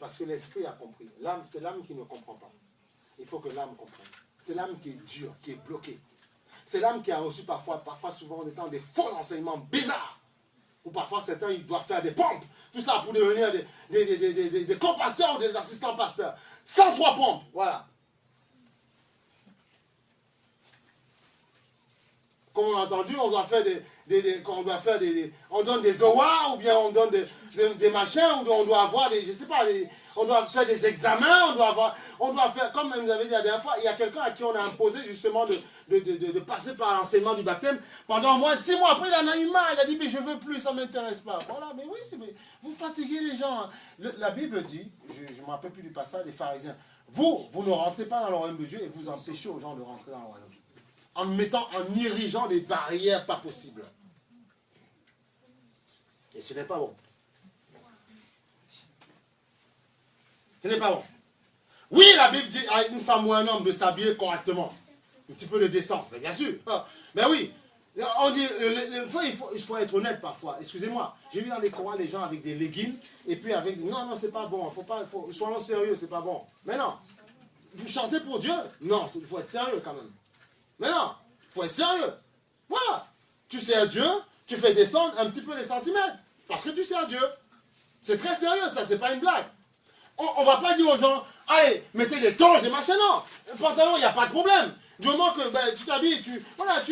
Parce que l'esprit a compris. L'âme, c'est l'âme qui ne comprend pas. Il faut que l'âme comprenne. C'est l'âme qui est dure, qui est bloquée. C'est l'âme qui a reçu parfois souvent des faux enseignements bizarres. Ou parfois certains, ils doivent faire des pompes. Tout ça pour devenir des co-pasteurs ou des assistants pasteurs. 103 pompes, voilà. Comme on a entendu, on doit faire on donne des awards, ou bien on donne des machins, ou on doit avoir je sais pas, on doit faire des examens, on doit faire, comme vous avez dit la dernière fois, il y a quelqu'un à qui on a imposé justement de passer par l'enseignement du baptême pendant au moins 6 mois. Après, il en a eu marre, il a dit, mais je veux plus, ça ne m'intéresse pas. Voilà, mais oui, mais vous fatiguez les gens. La Bible dit, je ne me rappelle plus du passage, les pharisiens, vous ne rentrez pas dans le royaume de Dieu et vous empêchez aux gens de rentrer dans le royaume de Dieu. En érigeant des barrières pas possibles. Et ce n'est pas bon. Ce n'est pas bon. Oui, la Bible dit à une femme ou un homme de s'habiller correctement. Un petit peu de décence, mais bien sûr. Mais oui, on dit, il faut être honnête parfois. Excusez-moi, j'ai vu dans les chorales les gens avec des leggings, et puis avec, non, c'est pas bon, soyons sérieux, c'est pas bon. Mais non, vous chantez pour Dieu? Non, il faut être sérieux quand même. Mais non, il faut être sérieux. Voilà. Tu sers Dieu, tu fais descendre un petit peu les centimètres. Parce que tu sers Dieu. C'est très sérieux, ça, c'est pas une blague. On ne va pas dire aux gens, allez, mettez des tongs, des machins, non. Le pantalon, il n'y a pas de problème. Du moment que tu t'habilles, tu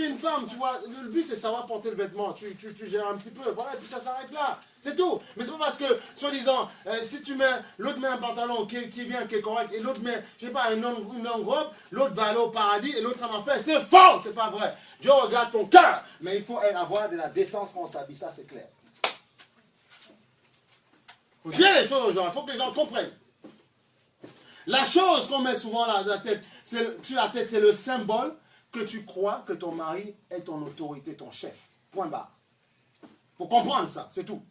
es une femme, tu vois, le but c'est savoir porter le vêtement, tu gères un petit peu, voilà, et puis ça s'arrête là, c'est tout. Mais c'est pas parce que, soi-disant, si l'autre met un pantalon qui est bien, qui est correct, et l'autre met, je sais pas, une longue robe, l'autre va aller au paradis, et l'autre en enfer, c'est faux, c'est pas vrai. Dieu regarde ton cœur, mais il faut avoir de la décence quand on s'habille, ça c'est clair. Il faut dire les choses aux gens, il faut que les gens comprennent. La chose qu'on met souvent là, sur la tête, c'est le symbole que tu crois que ton mari est ton autorité, ton chef. Point barre. Il faut comprendre ça, c'est tout.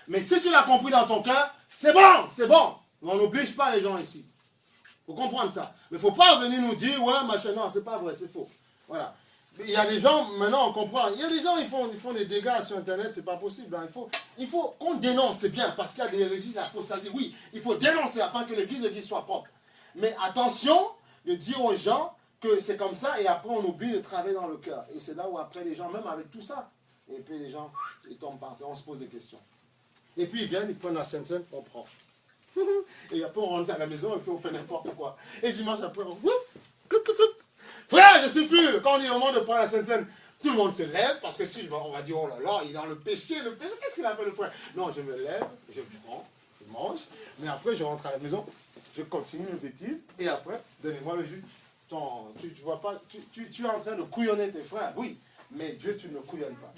Mais si tu l'as compris dans ton cœur, c'est bon, c'est bon. On n'oblige pas les gens ici. Il faut comprendre ça. Mais il ne faut pas venir nous dire, ouais, machin, non, c'est pas vrai, c'est faux. Voilà. Il y a des gens, maintenant on comprend, il y a des gens, ils font des dégâts sur Internet, c'est pas possible. Hein. Il faut qu'on dénonce, c'est bien, parce qu'il y a des l'hérésie, l'apostasie. Oui, il faut dénoncer afin que l'église soit propre. Mais attention de dire aux gens que c'est comme ça, et après on oublie de travailler dans le cœur. Et c'est là où après les gens, même avec tout ça, et puis les gens, ils tombent par terre, on se pose des questions. Et puis ils viennent, ils prennent la Sainte-Seine, on prend. Et après on rentre à la maison, et puis on fait n'importe quoi. Et dimanche après, on... Frère, je suis plus. Quand on dit au moment de prendre la Sainte-Seine, tout le monde se lève, parce que si on va dire, oh là là, il est dans le péché, qu'est-ce qu'il appelle le frère? Non, je me lève, je prends, je mange, mais après je rentre à la maison, je continue une bêtise, et après, donnez-moi le jus. Tu vois pas, tu es en train de couillonner tes frères, oui, mais Dieu, tu ne couillonnes pas.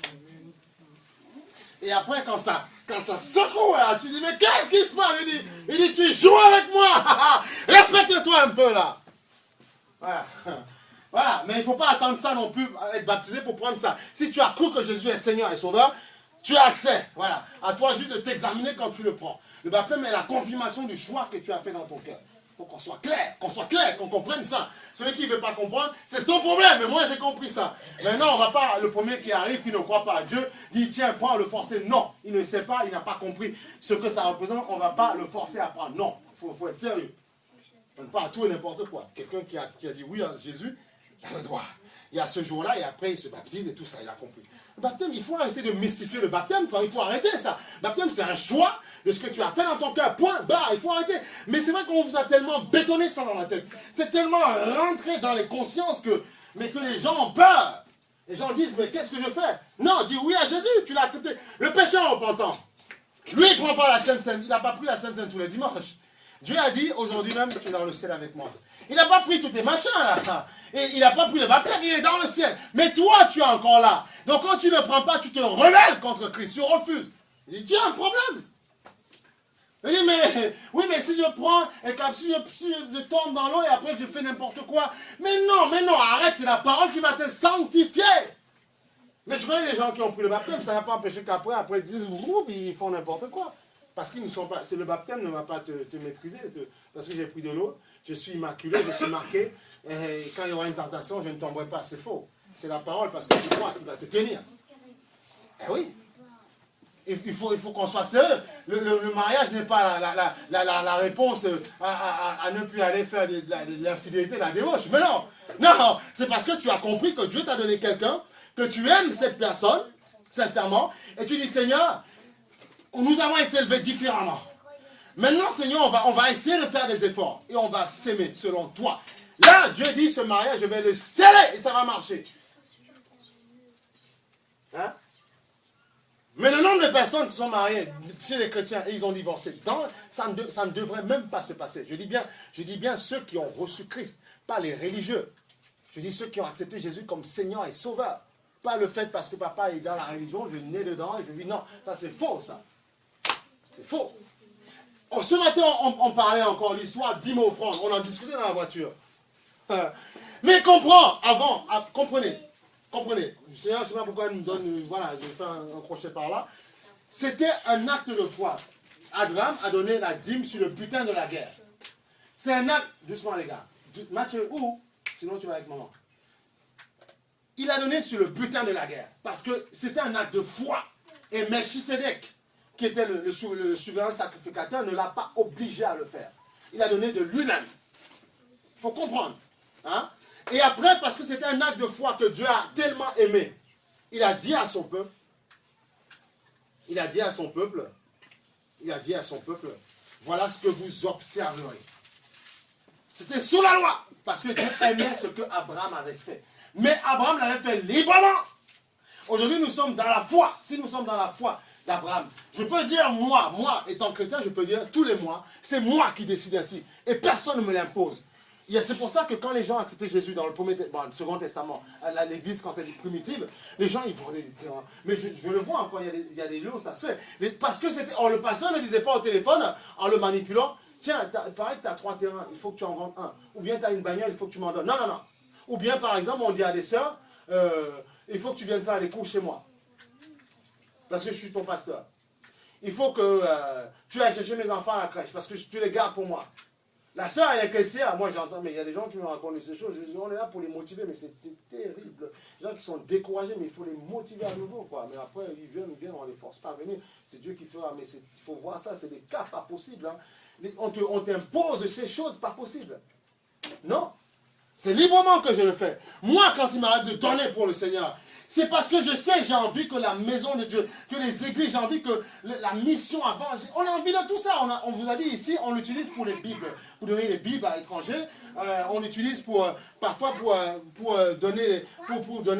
Et après, quand ça secoue, là, tu dis, mais qu'est-ce qui se passe? Il dit, tu joues avec moi. Respecte-toi un peu, là. Voilà. Voilà, mais il ne faut pas attendre ça non plus, être baptisé pour prendre ça. Si tu as cru que Jésus est Seigneur et Sauveur, tu as accès. Voilà. À toi juste de t'examiner quand tu le prends. Le baptême est la confirmation du choix que tu as fait dans ton cœur. Il faut qu'on soit clair, qu'on comprenne ça. Celui qui ne veut pas comprendre, c'est son problème. Mais moi, j'ai compris ça. Maintenant, on ne va pas, le premier qui arrive, qui ne croit pas à Dieu, dit, tiens, prends, le forcer. Non, il ne sait pas, il n'a pas compris ce que ça représente. On ne va pas le forcer à prendre. Non, il faut être sérieux. On ne parle pas à tout et n'importe quoi. Quelqu'un qui a dit oui à Jésus, il a le droit. Il y a ce jour-là, et après, il se baptise et tout ça, il a compris. Le baptême, il faut arrêter de mystifier le baptême, il faut arrêter ça. Le baptême, c'est un choix de ce que tu as fait dans ton cœur, point, barre, il faut arrêter. Mais c'est vrai qu'on vous a tellement bétonné ça dans la tête. C'est tellement rentré dans les consciences que les gens ont peur. Les gens disent, mais qu'est-ce que je fais? Non, dis oui à Jésus, tu l'as accepté. Le pécheur repentant, lui, il ne prend pas la Sainte-Seine, il n'a pas pris la Sainte-Seine tous les dimanches. Dieu a dit, aujourd'hui même, tu es dans le ciel avec moi. Il n'a pas pris tous tes machins là. Et il n'a pas pris le baptême, il est dans le ciel. Mais toi, tu es encore là. Donc quand tu ne prends pas, tu te rebelles contre Christ, tu refuses. Il dit, tu as un problème. Il dit, mais si je prends, et comme si je tombe dans l'eau et après je fais n'importe quoi. Mais non, arrête, c'est la parole qui va te sanctifier. Mais je connais des gens qui ont pris le baptême, ça n'a pas empêché qu'après, ils disent, ils font n'importe quoi. Parce qu'ils ne sont pas, c'est le baptême ne va pas te maîtriser, parce que j'ai pris de l'eau, je suis immaculé, je suis marqué, et quand il y aura une tentation, je ne tomberai pas, c'est faux. C'est la parole, parce que c'est toi qui va te tenir. Eh oui. Il faut qu'on soit sérieux. Le mariage n'est pas la réponse à ne plus aller faire de l'infidélité, de la débauche. Mais non, non, c'est parce que tu as compris que Dieu t'a donné quelqu'un, que tu aimes cette personne, sincèrement, et tu dis, Seigneur, nous avons été élevés différemment. Maintenant, Seigneur, on va essayer de faire des efforts et on va s'aimer selon toi. Là, Dieu dit, ce mariage, je vais le sceller et ça va marcher. Hein? Mais le nombre de personnes qui sont mariées chez les chrétiens et ils ont divorcé, ça ne devrait même pas se passer. Je dis bien ceux qui ont reçu Christ, pas les religieux. Je dis ceux qui ont accepté Jésus comme Seigneur et Sauveur. Pas le fait parce que papa est dans la religion, je suis né dedans et je dis non, ça c'est faux ça. C'est faux. Oh, ce matin, on parlait encore l'histoire d'10 offrandes. On en discutait dans la voiture. Mais comprenez. Je ne sais pas pourquoi il nous donne, voilà, je fais un crochet par là. C'était un acte de foi. Abraham a donné la dîme sur le butin de la guerre. C'est un acte, doucement les gars. Mathieu, où? Sinon tu vas avec maman. Il a donné sur le butin de la guerre. Parce que c'était un acte de foi. Et Melchisedec, qui était le souverain sacrificateur, ne l'a pas obligé à le faire. Il a donné de lui-même. Il faut comprendre. Hein? Et après, parce que c'était un acte de foi que Dieu a tellement aimé, il a dit à son peuple, voilà ce que vous observerez. C'était sous la loi, parce que Dieu aimait ce que Abraham avait fait. Mais Abraham l'avait fait librement. Aujourd'hui, nous sommes dans la foi. Si nous sommes dans la foi d'Abraham, je peux dire moi, étant chrétien, je peux dire tous les mois, c'est moi qui décide ainsi. Et personne ne me l'impose. C'est pour ça que quand les gens acceptaient Jésus dans le Second Testament, l'église quand elle est primitive, les gens ils vont les dire. Mais je le vois encore, il y a des lieux où ça se fait. Parce que le pasteur ne disait pas au téléphone, en le manipulant, tiens, il paraît que tu as 3 terrains, il faut que tu en vendes un. Ou bien tu as une bagnole, il faut que tu m'en donnes. Non. Ou bien par exemple, on dit à des sœurs, il faut que tu viennes faire des cours chez moi. Parce que je suis ton pasteur. Il faut que tu ailles chercher mes enfants à la crèche, parce que tu les gardes pour moi. La sœur, elle est caissière. Moi, j'entends, mais il y a des gens qui me racontent ces choses. Je dis, on est là pour les motiver, mais c'est terrible. Les gens qui sont découragés, mais il faut les motiver à nouveau, quoi. Mais après, ils viennent, on ne les force pas à venir. C'est Dieu qui fera, mais il faut voir ça, c'est des cas pas possibles. Hein. On t'impose ces choses pas possibles. Non. C'est librement que je le fais. Moi, quand il m'arrête de donner pour le Seigneur, c'est parce que je sais, j'ai envie que la maison de Dieu, que les églises, j'ai envie que la mission avance. On a envie de tout ça. On vous a dit ici, on l'utilise pour les Bibles, pour donner les Bibles à l'étranger. On l'utilise parfois pour donner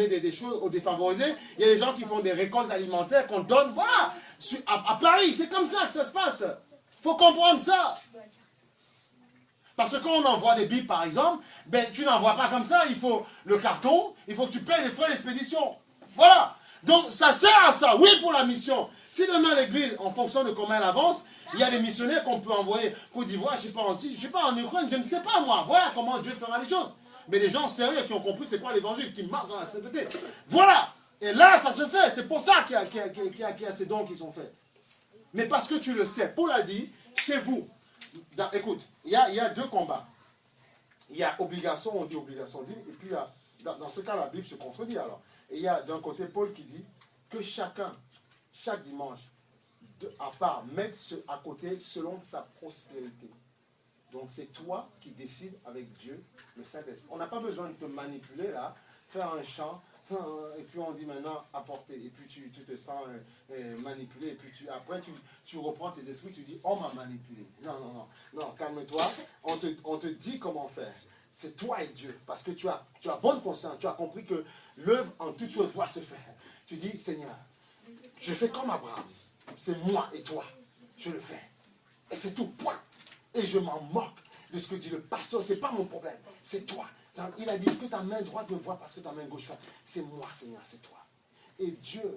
des choses aux défavorisés. Il y a des gens qui font des récoltes alimentaires qu'on donne. Voilà. À Paris, c'est comme ça que ça se passe. Il faut comprendre ça. Parce que quand on envoie des Bibles, par exemple, tu n'envoies pas comme ça, il faut le carton, il faut que tu payes les frais d'expédition. Voilà. Donc, ça sert à ça, oui, pour la mission. Si demain l'église, en fonction de comment elle avance, il y a des missionnaires qu'on peut envoyer Côte d'Ivoire, je ne sais pas en Ukraine, je ne sais pas moi. Voilà comment Dieu fera les choses. Mais des gens sérieux qui ont compris c'est quoi l'évangile, qui marchent dans la sainteté. Voilà. Et là, ça se fait. C'est pour ça qu'il y a ces dons qui sont faits. Mais parce que tu le sais, Paul a dit, chez vous, écoute, il y a 2 combats. Il y a obligation, on dit obligation divine, et puis dans ce cas, la Bible se contredit alors. Et il y a d'un côté Paul qui dit que chacun, chaque dimanche, à part, mette à côté selon sa prospérité. Donc c'est toi qui décides avec Dieu, le Saint-Esprit. On n'a pas besoin de te manipuler là, faire un chant, et puis on dit maintenant apporter, et puis tu te sens manipulé, et puis après tu reprends tes esprits, tu dis on m'a manipulé. Non, calme-toi, on te dit comment faire. C'est toi et Dieu, parce que tu as bonne conscience, tu as compris que l'œuvre en toute chose doit se faire. Tu dis Seigneur, je fais comme Abraham, c'est moi et toi, je le fais. Et c'est tout, point. Et je m'en moque de ce que dit le pasteur, c'est pas mon problème, c'est toi. Il a dit que ta main droite me voit parce que ta main gauche fait. C'est moi, Seigneur, c'est toi. Et Dieu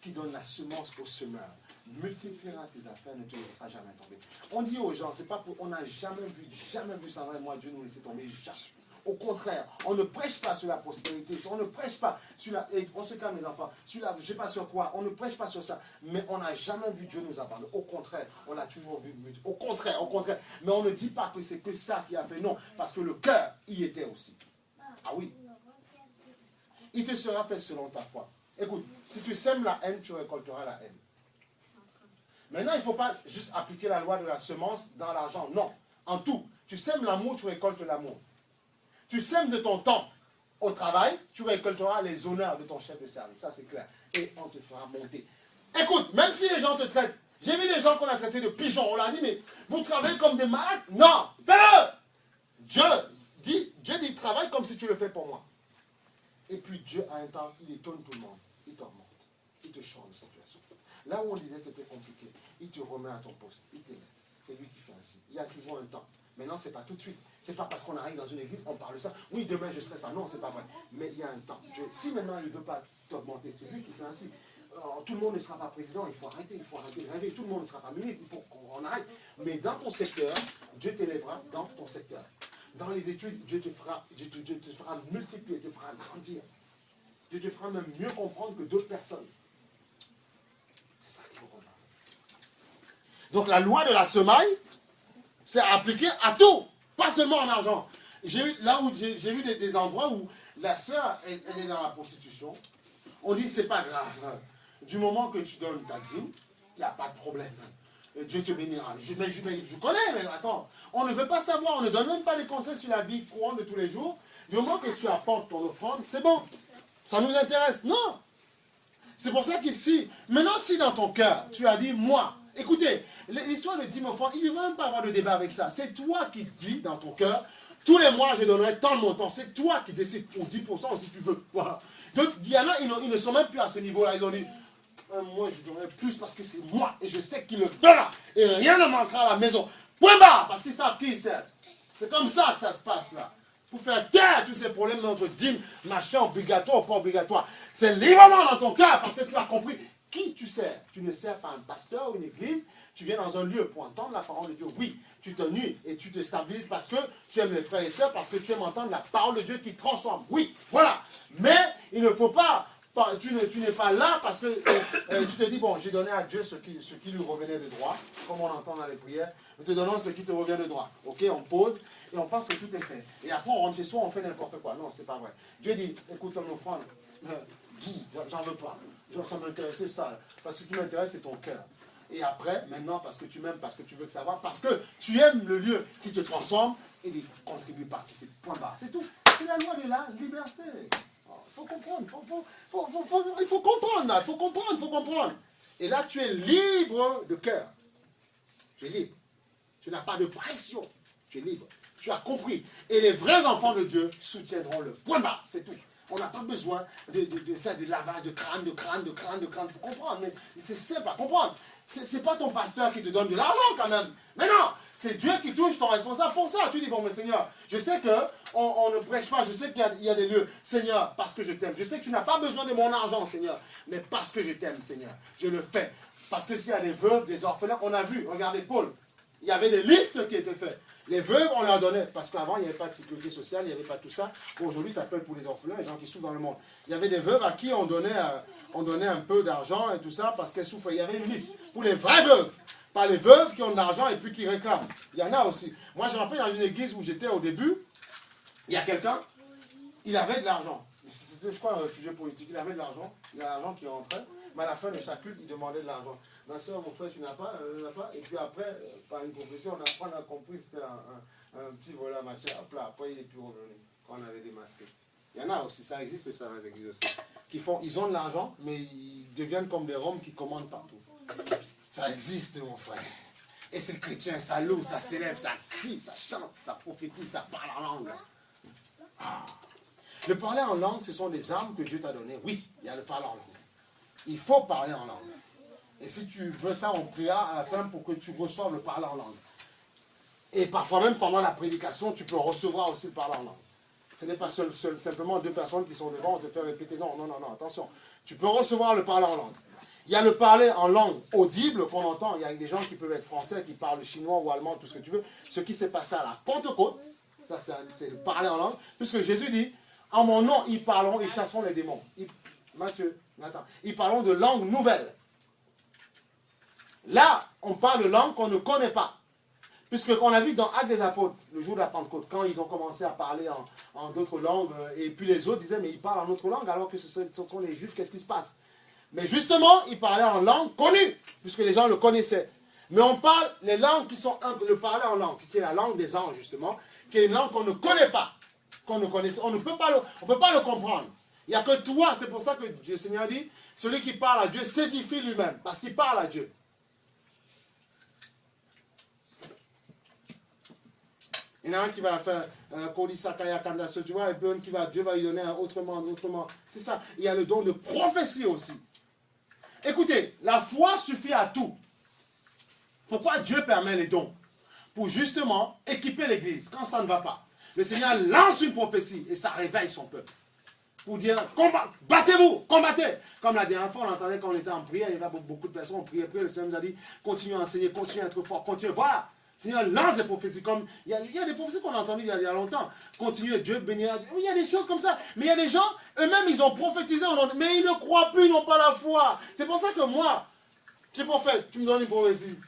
qui donne la semence au semeur multipliera tes affaires, ne te laissera jamais tomber. On dit aux gens, c'est pas pour, on n'a jamais vu Sandra et moi, Dieu nous laisser tomber. Jamais. Au contraire, on ne prêche pas sur la prospérité, on ne prêche pas sur la... On se calme les enfants, sur la, je ne sais pas sur quoi, on ne prêche pas sur ça, mais on n'a jamais vu Dieu nous abandonner. Au contraire, on l'a toujours vu. Au contraire. Mais on ne dit pas que c'est que ça qui a fait, non, parce que le cœur y était aussi. Ah oui. Il te sera fait selon ta foi. Écoute, si tu sèmes la haine, tu récolteras la haine. Maintenant, il ne faut pas juste appliquer la loi de la semence dans l'argent. Non, en tout. Tu sèmes l'amour, tu récoltes l'amour. Tu sèmes de ton temps au travail, tu récolteras les honneurs de ton chef de service. Ça, c'est clair. Et on te fera monter. Écoute, même si les gens te traitent, j'ai vu des gens qu'on a traités de pigeons. On leur a dit, mais vous travaillez comme des malades? Non, fais-le! Dieu dit, travaille comme si tu le fais pour moi. Et puis Dieu, à un temps, il étonne tout le monde. Il te remonte. Il te change de situation. Là où on disait que c'était compliqué, il te remet à ton poste. Il t'élève. C'est lui qui fait ainsi. Il y a toujours un temps. Maintenant, ce n'est pas tout de suite. Ce n'est pas parce qu'on arrive dans une église, on parle de ça. Oui, demain je serai ça. Non, ce n'est pas vrai. Mais il y a un temps. Si maintenant il ne veut pas t'augmenter, c'est lui qui fait ainsi. Alors, tout le monde ne sera pas président, il faut arrêter de rêver. Tout le monde ne sera pas ministre, il faut qu'on arrête. Mais dans ton secteur, Dieu t'élèvera dans ton secteur. Dans les études, Dieu te fera multiplier, te fera grandir. Dieu te fera même mieux comprendre que d'autres personnes. C'est ça qu'il faut comprendre. Donc la loi de la semaille, c'est appliqué à tout, pas seulement en argent. J'ai vu des endroits où la sœur, elle est dans la prostitution. On dit, c'est pas grave. Du moment que tu donnes ta dîme, il n'y a pas de problème. Dieu te bénira. Je connais, mais attends. On ne veut pas savoir, on ne donne même pas des conseils sur la vie courante de tous les jours. Du moment que tu apportes ton offrande, c'est bon. Ça nous intéresse. Non. C'est pour ça qu'ici, maintenant si dans ton cœur, tu as dit, moi, écoutez, l'histoire de dîme offrande, il ne va même pas avoir de débat avec ça. C'est toi qui dis dans ton cœur, tous les mois, je donnerai tant de montant. C'est toi qui décides pour 10% si tu veux. Voilà. Donc, il y en a, ils ne sont même plus à ce niveau-là. Ils ont dit, moi, je donnerai plus parce que c'est moi. Et je sais qu'il le fera. Et rien ne manquera à la maison. Point barre. Parce qu'ils savent qui ils servent. C'est comme ça que ça se passe là. Pour faire taire tous ces problèmes d'entre dîmes, machin, obligatoire ou pas obligatoire. C'est librement dans ton cœur parce que tu as compris qui tu sers. Tu ne sers pas un pasteur ou une église. Tu viens dans un lieu pour entendre la parole de Dieu. Oui, tu te nuis et tu te stabilises parce que tu aimes les frères et sœurs, parce que tu aimes entendre la parole de Dieu qui transforme. Oui, voilà. Mais il ne faut pas, tu n'es pas là parce que tu te dis, bon, j'ai donné à Dieu ce qui lui revenait de droit, comme on entend dans les prières. Nous te donnons ce qui te revient de droit. Ok, on pose et on pense que tout est fait. Et après, on rentre chez soi, on fait n'importe quoi. Non, c'est pas vrai. Dieu dit, écoute, ton offrande, j'en veux pas. Ça m'intéresse ça. Parce que ce qui m'intéresse, c'est ton cœur. Et après, maintenant, parce que tu m'aimes, parce que tu veux que ça va, parce que tu aimes le lieu qui te transforme, et il contribue, participe, point barre. C'est tout. C'est la loi de la liberté. Il faut comprendre. Il faut comprendre, là. Il faut comprendre. Et là, tu es libre de cœur. Tu es libre. Tu n'as pas de pression. Tu es libre. Tu as compris. Et les vrais enfants de Dieu soutiendront le point barre. C'est tout. On n'a pas besoin de faire du lavage de crâne pour comprendre. Mais c'est simple à comprendre. Ce n'est pas ton pasteur qui te donne de l'argent quand même. Mais non, c'est Dieu qui touche ton responsable pour ça. Tu dis, bon, mais Seigneur, je sais qu'on ne prêche pas, je sais qu'il y a des lieux. Seigneur, parce que je t'aime. Je sais que tu n'as pas besoin de mon argent, Seigneur. Mais parce que je t'aime, Seigneur, je le fais. Parce que s'il y a des veuves, des orphelins, on a vu, regardez Paul. Il y avait des listes qui étaient faites. Les veuves, on leur donnait, parce qu'avant, il n'y avait pas de sécurité sociale, il n'y avait pas tout ça. Aujourd'hui, ça s'appelle pour les orphelins, les gens qui souffrent dans le monde. Il y avait des veuves à qui on donnait un peu d'argent et tout ça, parce qu'elles souffraient. Il y avait une liste pour les vraies veuves. Pas les veuves qui ont de l'argent et puis qui réclament. Il y en a aussi. Moi, je me rappelle dans une église où j'étais au début, il y a quelqu'un, il avait de l'argent. C'était, je crois, un réfugié politique. Il avait de l'argent. Il y a l'argent qui rentrait. Mais à la fin de chaque culte, il demandait de l'argent. Ma soeur, mon frère, tu n'as pas, Et puis après, par une confession, on a compris que c'était un petit voleur, machin. Hop là, après, il n'est plus revenu quand on avait démasqué. Il y en a aussi, ça existe, ça, dans les églises aussi. Ils ont de l'argent, mais ils deviennent comme des Roms qui commandent partout. Ça existe, mon frère. Et c'est chrétien, ça loue, ça s'élève, ça crie, ça chante, ça prophétise, ça parle en langue. Ah. Le parler en langue, ce sont des armes que Dieu t'a données. Oui, il y a le parler en langue. Il faut parler en langue. Et si tu veux ça, on priera à la fin pour que tu reçoives le parler en langue. Et parfois même pendant la prédication, tu peux recevoir aussi le parler en langue. Ce n'est pas simplement deux personnes qui sont devant, on te fait répéter. Non, attention. Tu peux recevoir le parler en langue. Il y a le parler en langue audible qu'on entend. Il y a des gens qui peuvent être français, qui parlent chinois ou allemand, tout ce que tu veux. Ce qui s'est passé à la Pentecôte, ça c'est le parler en langue. Puisque Jésus dit, en mon nom, ils parleront, ils chasseront les démons. Matthieu, Nathan, ils parleront de langue nouvelle. Là, on parle de langue qu'on ne connaît pas. Puisqu'on a vu dans Actes des Apôtres, le jour de la Pentecôte, quand ils ont commencé à parler en d'autres langues, et puis les autres disaient, mais ils parlent en autre langue, alors que ce sont les Juifs, qu'est-ce qui se passe? Mais justement, ils parlaient en langue connue, puisque les gens le connaissaient. Mais on parle les langues qui sont le parler en langue, qui est la langue des anges, justement, qui est une langue qu'on ne connaît pas, qu'on ne connaît, on ne peut pas le comprendre. Il n'y a que toi, c'est pour ça que le Seigneur dit, celui qui parle à Dieu s'édifie lui-même, parce qu'il parle à Dieu. Il y en a un qui va faire Koli Sakaya Kandaso, tu vois, et puis Dieu va lui donner un autrement. C'est ça. Il y a le don de prophétie aussi. Écoutez, la foi suffit à tout. Pourquoi Dieu permet les dons? Pour justement équiper l'église quand ça ne va pas. Le Seigneur lance une prophétie et ça réveille son peuple. Pour dire, battez-vous, combattez. Comme la dernière fois, on entendait quand on était en prière, il y avait beaucoup de personnes, on priait, le Seigneur nous a dit, continuez à enseigner, continuez à être fort, continuez. Voilà. Le Seigneur lance des prophéties comme, il y a des prophéties qu'on a entendues il y a longtemps. Continuez, Dieu bénira. Il y a des choses comme ça. Mais il y a des gens, eux-mêmes, ils ont prophétisé, mais ils ne croient plus, ils n'ont pas la foi. C'est pour ça que moi, tu es prophète, tu me donnes une prophétie.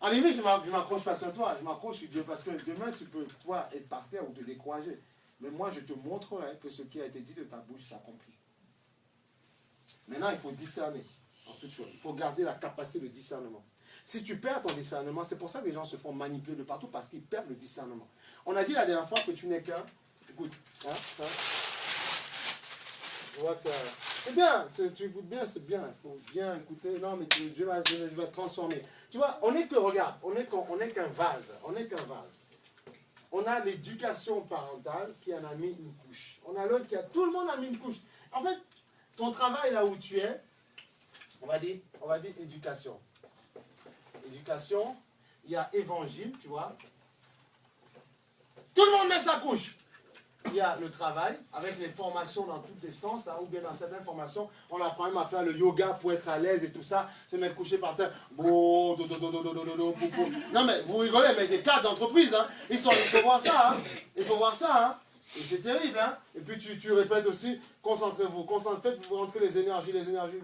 En limite, je m'accroche pas sur toi, je m'accroche sur Dieu, parce que demain, tu peux, toi, être par terre ou te décourager. Mais moi, je te montrerai que ce qui a été dit de ta bouche s'accomplit. Maintenant, il faut discerner en toute chose. Il faut garder la capacité de discernement. Si tu perds ton discernement, c'est pour ça que les gens se font manipuler de partout, parce qu'ils perdent le discernement. On a dit la dernière fois que tu n'es qu'un... Écoute, je vois que ça... C'est bien, tu écoutes bien, c'est bien. Il faut bien écouter. Non, mais Dieu va te transformer. Tu vois, on n'est que, regarde, on n'est qu'un vase. On n'est qu'un vase. On a l'éducation parentale qui en a mis une couche. On a l'autre qui a... Tout le monde a mis une couche. En fait, ton travail là où tu es, on va dire éducation. Éducation, il y a évangile, tu vois. Tout le monde met sa couche. Il y a le travail, avec les formations dans tous les sens, là, ou bien dans certaines formations, on apprend même à faire le yoga pour être à l'aise et tout ça, se mettre couché par terre. Non mais vous rigolez, mais des cadres d'entreprise, hein, il faut voir ça, hein. Il faut voir ça, hein. Et c'est terrible, hein. Et puis tu répètes aussi, concentrez-vous, faites-vous rentrer les énergies,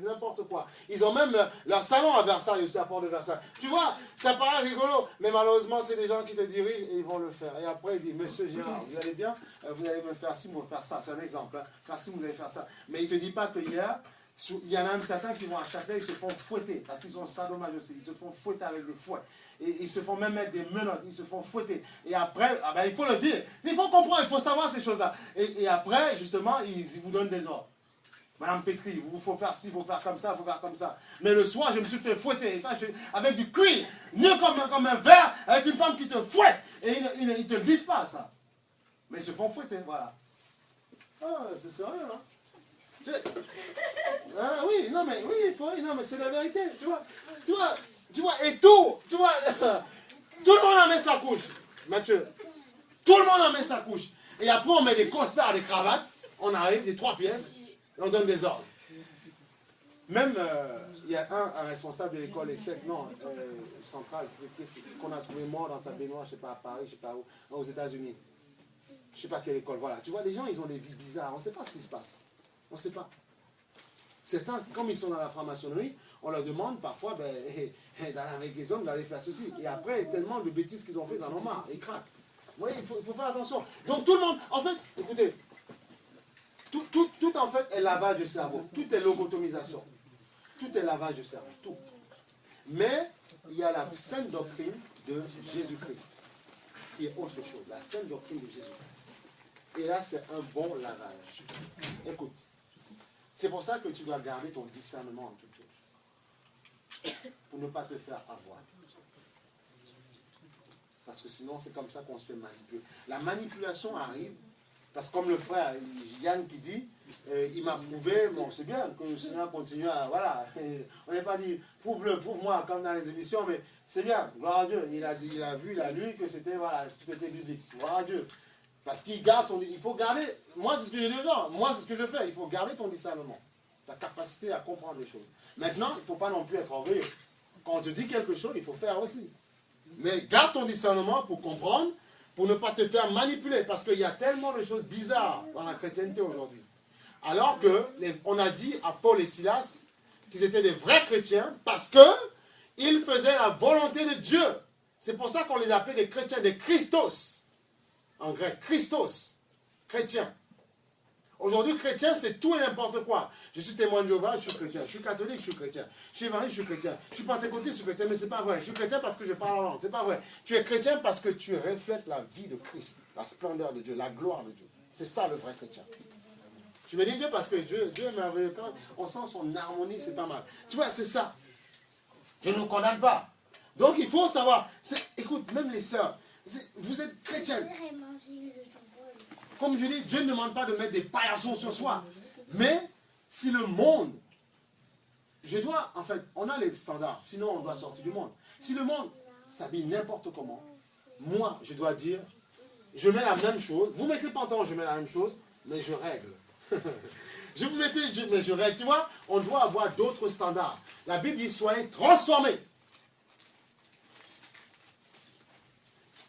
n'importe quoi. Ils ont même leur salon à Versailles aussi, à Port de Versailles. Tu vois, ça paraît rigolo, mais malheureusement, c'est des gens qui te dirigent et ils vont le faire. Et après, ils disent, Monsieur Gérard, vous allez bien, vous allez me faire ci, vous faire ça. C'est un exemple, hein. Faire ci, vous allez faire ça. Mais ils ne te disent pas que hier, il y en a même certains qui vont à Châtelet, ils se font fouetter, parce qu'ils ont ça dommage aussi. Ils se font fouetter avec le fouet. Et ils se font même mettre des menottes, ils se font fouetter. Et après, il faut le dire, il faut comprendre, il faut savoir ces choses-là. Et après, justement, ils vous donnent des ordres. Madame Pétri, il faut faire ci, il faut faire comme ça, il faut faire comme ça. Mais le soir, je me suis fait fouetter, et ça, avec du cuir, mieux comme un verre, avec une femme qui te fouette. Et ils ne te le disent pas, ça. Mais ils se font fouetter, voilà. Ah, c'est sérieux, hein. Ah oui, non mais c'est la vérité, tu vois, et tout le monde en met sa couche, Mathieu, tout le monde en met sa couche, et après on met des costards, des cravates, on arrive, des 3 pièces, et on donne des ordres. Même, il y a un responsable de l'école centrale, qu'on a trouvé mort dans sa baignoire, je sais pas, à Paris, je sais pas où, aux États-Unis, je sais pas quelle école, voilà, tu vois, les gens, ils ont des vies bizarres, on ne sait pas ce qui se passe. On ne sait pas. Certains, comme ils sont dans la franc-maçonnerie, on leur demande parfois, avec les hommes, d'aller faire ceci. Et après, tellement de bêtises qu'ils ont fait, ils en ont marre, ils craquent. Vous voyez, il faut faire attention. Donc tout le monde, en fait, écoutez, tout en fait est lavage de cerveau. Tout est lobotomisation. Tout est lavage de cerveau. Tout. Mais il y a la sainte doctrine de Jésus-Christ, qui est autre chose. La sainte doctrine de Jésus-Christ. Et là, c'est un bon lavage. Écoute. C'est pour ça que tu dois garder ton discernement en toute chose. Pour ne pas te faire avoir. Parce que sinon, c'est comme ça qu'on se fait manipuler. La manipulation arrive, parce que comme le frère Yann qui dit, il m'a prouvé, bon, c'est bien que le Seigneur continue à... Voilà, on n'est pas dit, prouve-moi, comme dans les émissions, mais c'est bien, gloire à Dieu. Il a vu, il a lu que c'était, voilà, tout était biblique. Gloire à Dieu. Parce qu'il garde il faut garder, moi c'est ce que je dis aux gens, moi c'est ce que je fais, il faut garder ton discernement, ta capacité à comprendre les choses. Maintenant, il ne faut pas non plus être orgueilleux. Quand on te dit quelque chose, il faut faire aussi. Mais garde ton discernement pour comprendre, pour ne pas te faire manipuler, parce qu'il y a tellement de choses bizarres dans la chrétienté aujourd'hui. Alors qu'on a dit à Paul et Silas qu'ils étaient des vrais chrétiens, parce qu'ils faisaient la volonté de Dieu. C'est pour ça qu'on les appelle des chrétiens, des Christos. En grec, Christos, chrétien. Aujourd'hui, chrétien, c'est tout et n'importe quoi. Je suis témoin de Jéhovah, je suis chrétien. Je suis catholique, je suis chrétien. Je suis évangéliste, je suis chrétien. Je suis pentecôtiste, je suis chrétien, mais c'est pas vrai. Je suis chrétien parce que je parle en langue, c'est pas vrai. Tu es chrétien parce que tu reflètes la vie de Christ, la splendeur de Dieu, la gloire de Dieu. C'est ça le vrai chrétien. Tu me dis Dieu parce que Dieu est merveilleux. Quand on sent son harmonie, c'est pas mal. Tu vois, c'est ça. Je ne nous condamne pas. Donc il faut savoir. Écoute, même les sœurs, vous êtes chrétiennes. Comme je dis, Dieu ne demande pas de mettre des paillassons sur soi. Mais si le monde, on a les standards, sinon on doit sortir du monde. Si le monde s'habille n'importe comment, moi, je dois dire, je mets la même chose. Vous mettez pantalon, je mets la même chose, mais je règle. Je vous mettais, mais je règle. Tu vois, on doit avoir d'autres standards. La Bible dit, soyez transformés.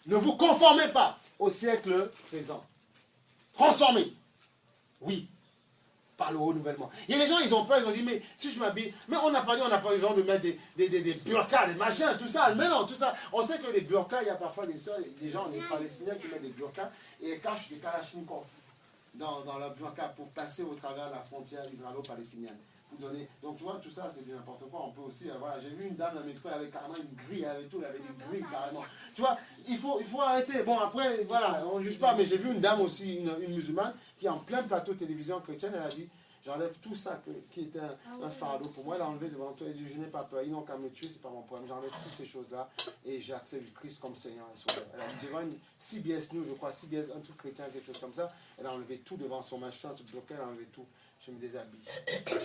Ne vous conformez pas au siècle présent. Transformés. Oui. Par le renouvellement. Il y a des gens, ils ont peur, ils ont dit, mais si je m'habille, mais on n'a pas besoin de mettre des burkas, des machins, tout ça. Mais non, tout ça. On sait que les burkas, il y a parfois des gens, des Palestiniens qui mettent des burkas et cachent des kalachnikovs dans leur burqa pour passer au travers de la frontière israélo-palestinienne. Donc tu vois, tout ça, c'est n'importe quoi. On peut aussi avoir... J'ai vu une dame dans le métro, elle avait carrément une grille, elle avait tout, elle avait des grilles carrément. Tu vois, il faut arrêter. Bon, après, voilà, on ne juge pas, mais j'ai vu une dame aussi, une musulmane, qui en plein plateau de télévision chrétienne, elle a dit, j'enlève tout ça qui était un fardeau pour moi. Elle a enlevé devant toi, elle dit, je n'ai pas peur, ils n'ont qu'à me tuer, c'est pas mon problème. J'enlève toutes ces choses-là et j'accepte Christ comme Seigneur et Sauveur. Elle a dit devant une CBS News, je crois, CBS, un truc chrétien, quelque chose comme ça, elle a enlevé tout devant son machin, tout bloqué, elle a enlevé tout. Je me déshabille.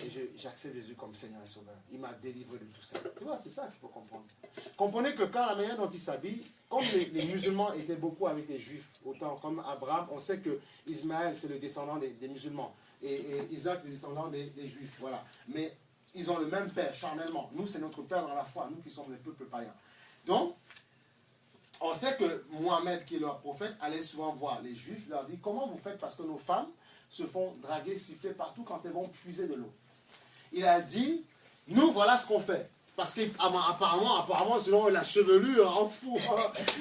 Et j'accepte Jésus comme Seigneur et Sauveur. Il m'a délivré de tout ça. Tu vois, c'est ça qu'il faut comprendre. Comprenez que quand la manière dont il s'habille, comme les musulmans étaient beaucoup avec les juifs, autant comme Abraham, on sait que Ismaël, c'est le descendant des musulmans. Et Isaac, le descendant des juifs. Voilà. Mais ils ont le même père, charnellement. Nous, c'est notre père dans la foi, nous qui sommes les peuples païens. Donc, on sait que Mohamed, qui est leur prophète, allait souvent voir les juifs, leur dit, comment vous faites parce que nos femmes se font draguer, siffler partout quand elles vont puiser de l'eau. Il a dit, nous, voilà ce qu'on fait. Parce qu'apparemment, selon la chevelure, en fou,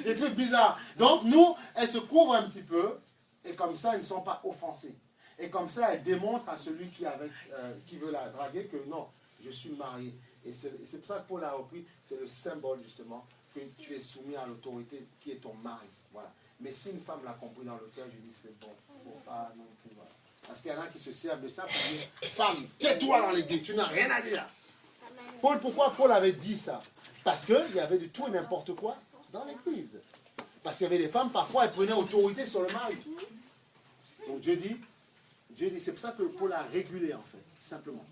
des trucs bizarres. Donc, nous, elles se couvrent un petit peu, et comme ça, elles ne sont pas offensées. Et comme ça, elles démontrent à celui qui veut la draguer que non, je suis marié. Et c'est pour ça que Paul a repris, c'est le symbole, justement, que tu es soumis à l'autorité qui est ton mari. Voilà. Mais si une femme l'a compris dans le cœur, je dis c'est bon, faut pas non plus. Voilà. Parce qu'il y en a qui se servent de ça pour dire, femme, tais-toi dans l'église, tu n'as rien à dire. Pourquoi Paul avait dit ça? Parce qu'il y avait de tout et n'importe quoi dans l'église. Parce qu'il y avait des femmes, parfois, elles prenaient autorité sur le mari. Donc Dieu dit, c'est pour ça que Paul a régulé, en fait, simplement.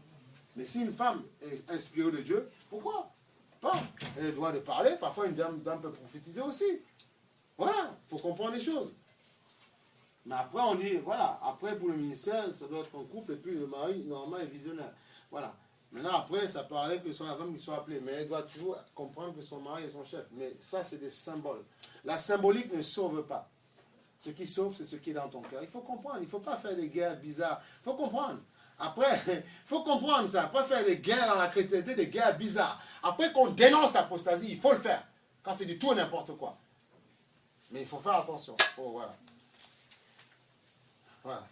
Mais si une femme est inspirée de Dieu, pourquoi pas? Elle a le droit de parler, parfois une dame peut prophétiser aussi. Voilà, il faut comprendre les choses. Mais après, on dit, voilà, après pour le ministère, ça doit être en couple, et puis le mari, normalement, est visionnaire. Voilà. Maintenant, après, ça peut arriver que ce soit la femme qui soit appelée, mais elle doit toujours comprendre que son mari est son chef. Mais ça, c'est des symboles. La symbolique ne sauve pas. Ce qui sauve, c'est ce qui est dans ton cœur. Il faut comprendre, il ne faut pas faire des guerres bizarres. Il faut comprendre. Après, il faut comprendre ça. Pas faire des guerres dans la chrétienté, des guerres bizarres. Après qu'on dénonce l'apostasie, il faut le faire. Quand c'est du tout et n'importe quoi. Mais il faut faire attention. Oh, voilà. Voilà.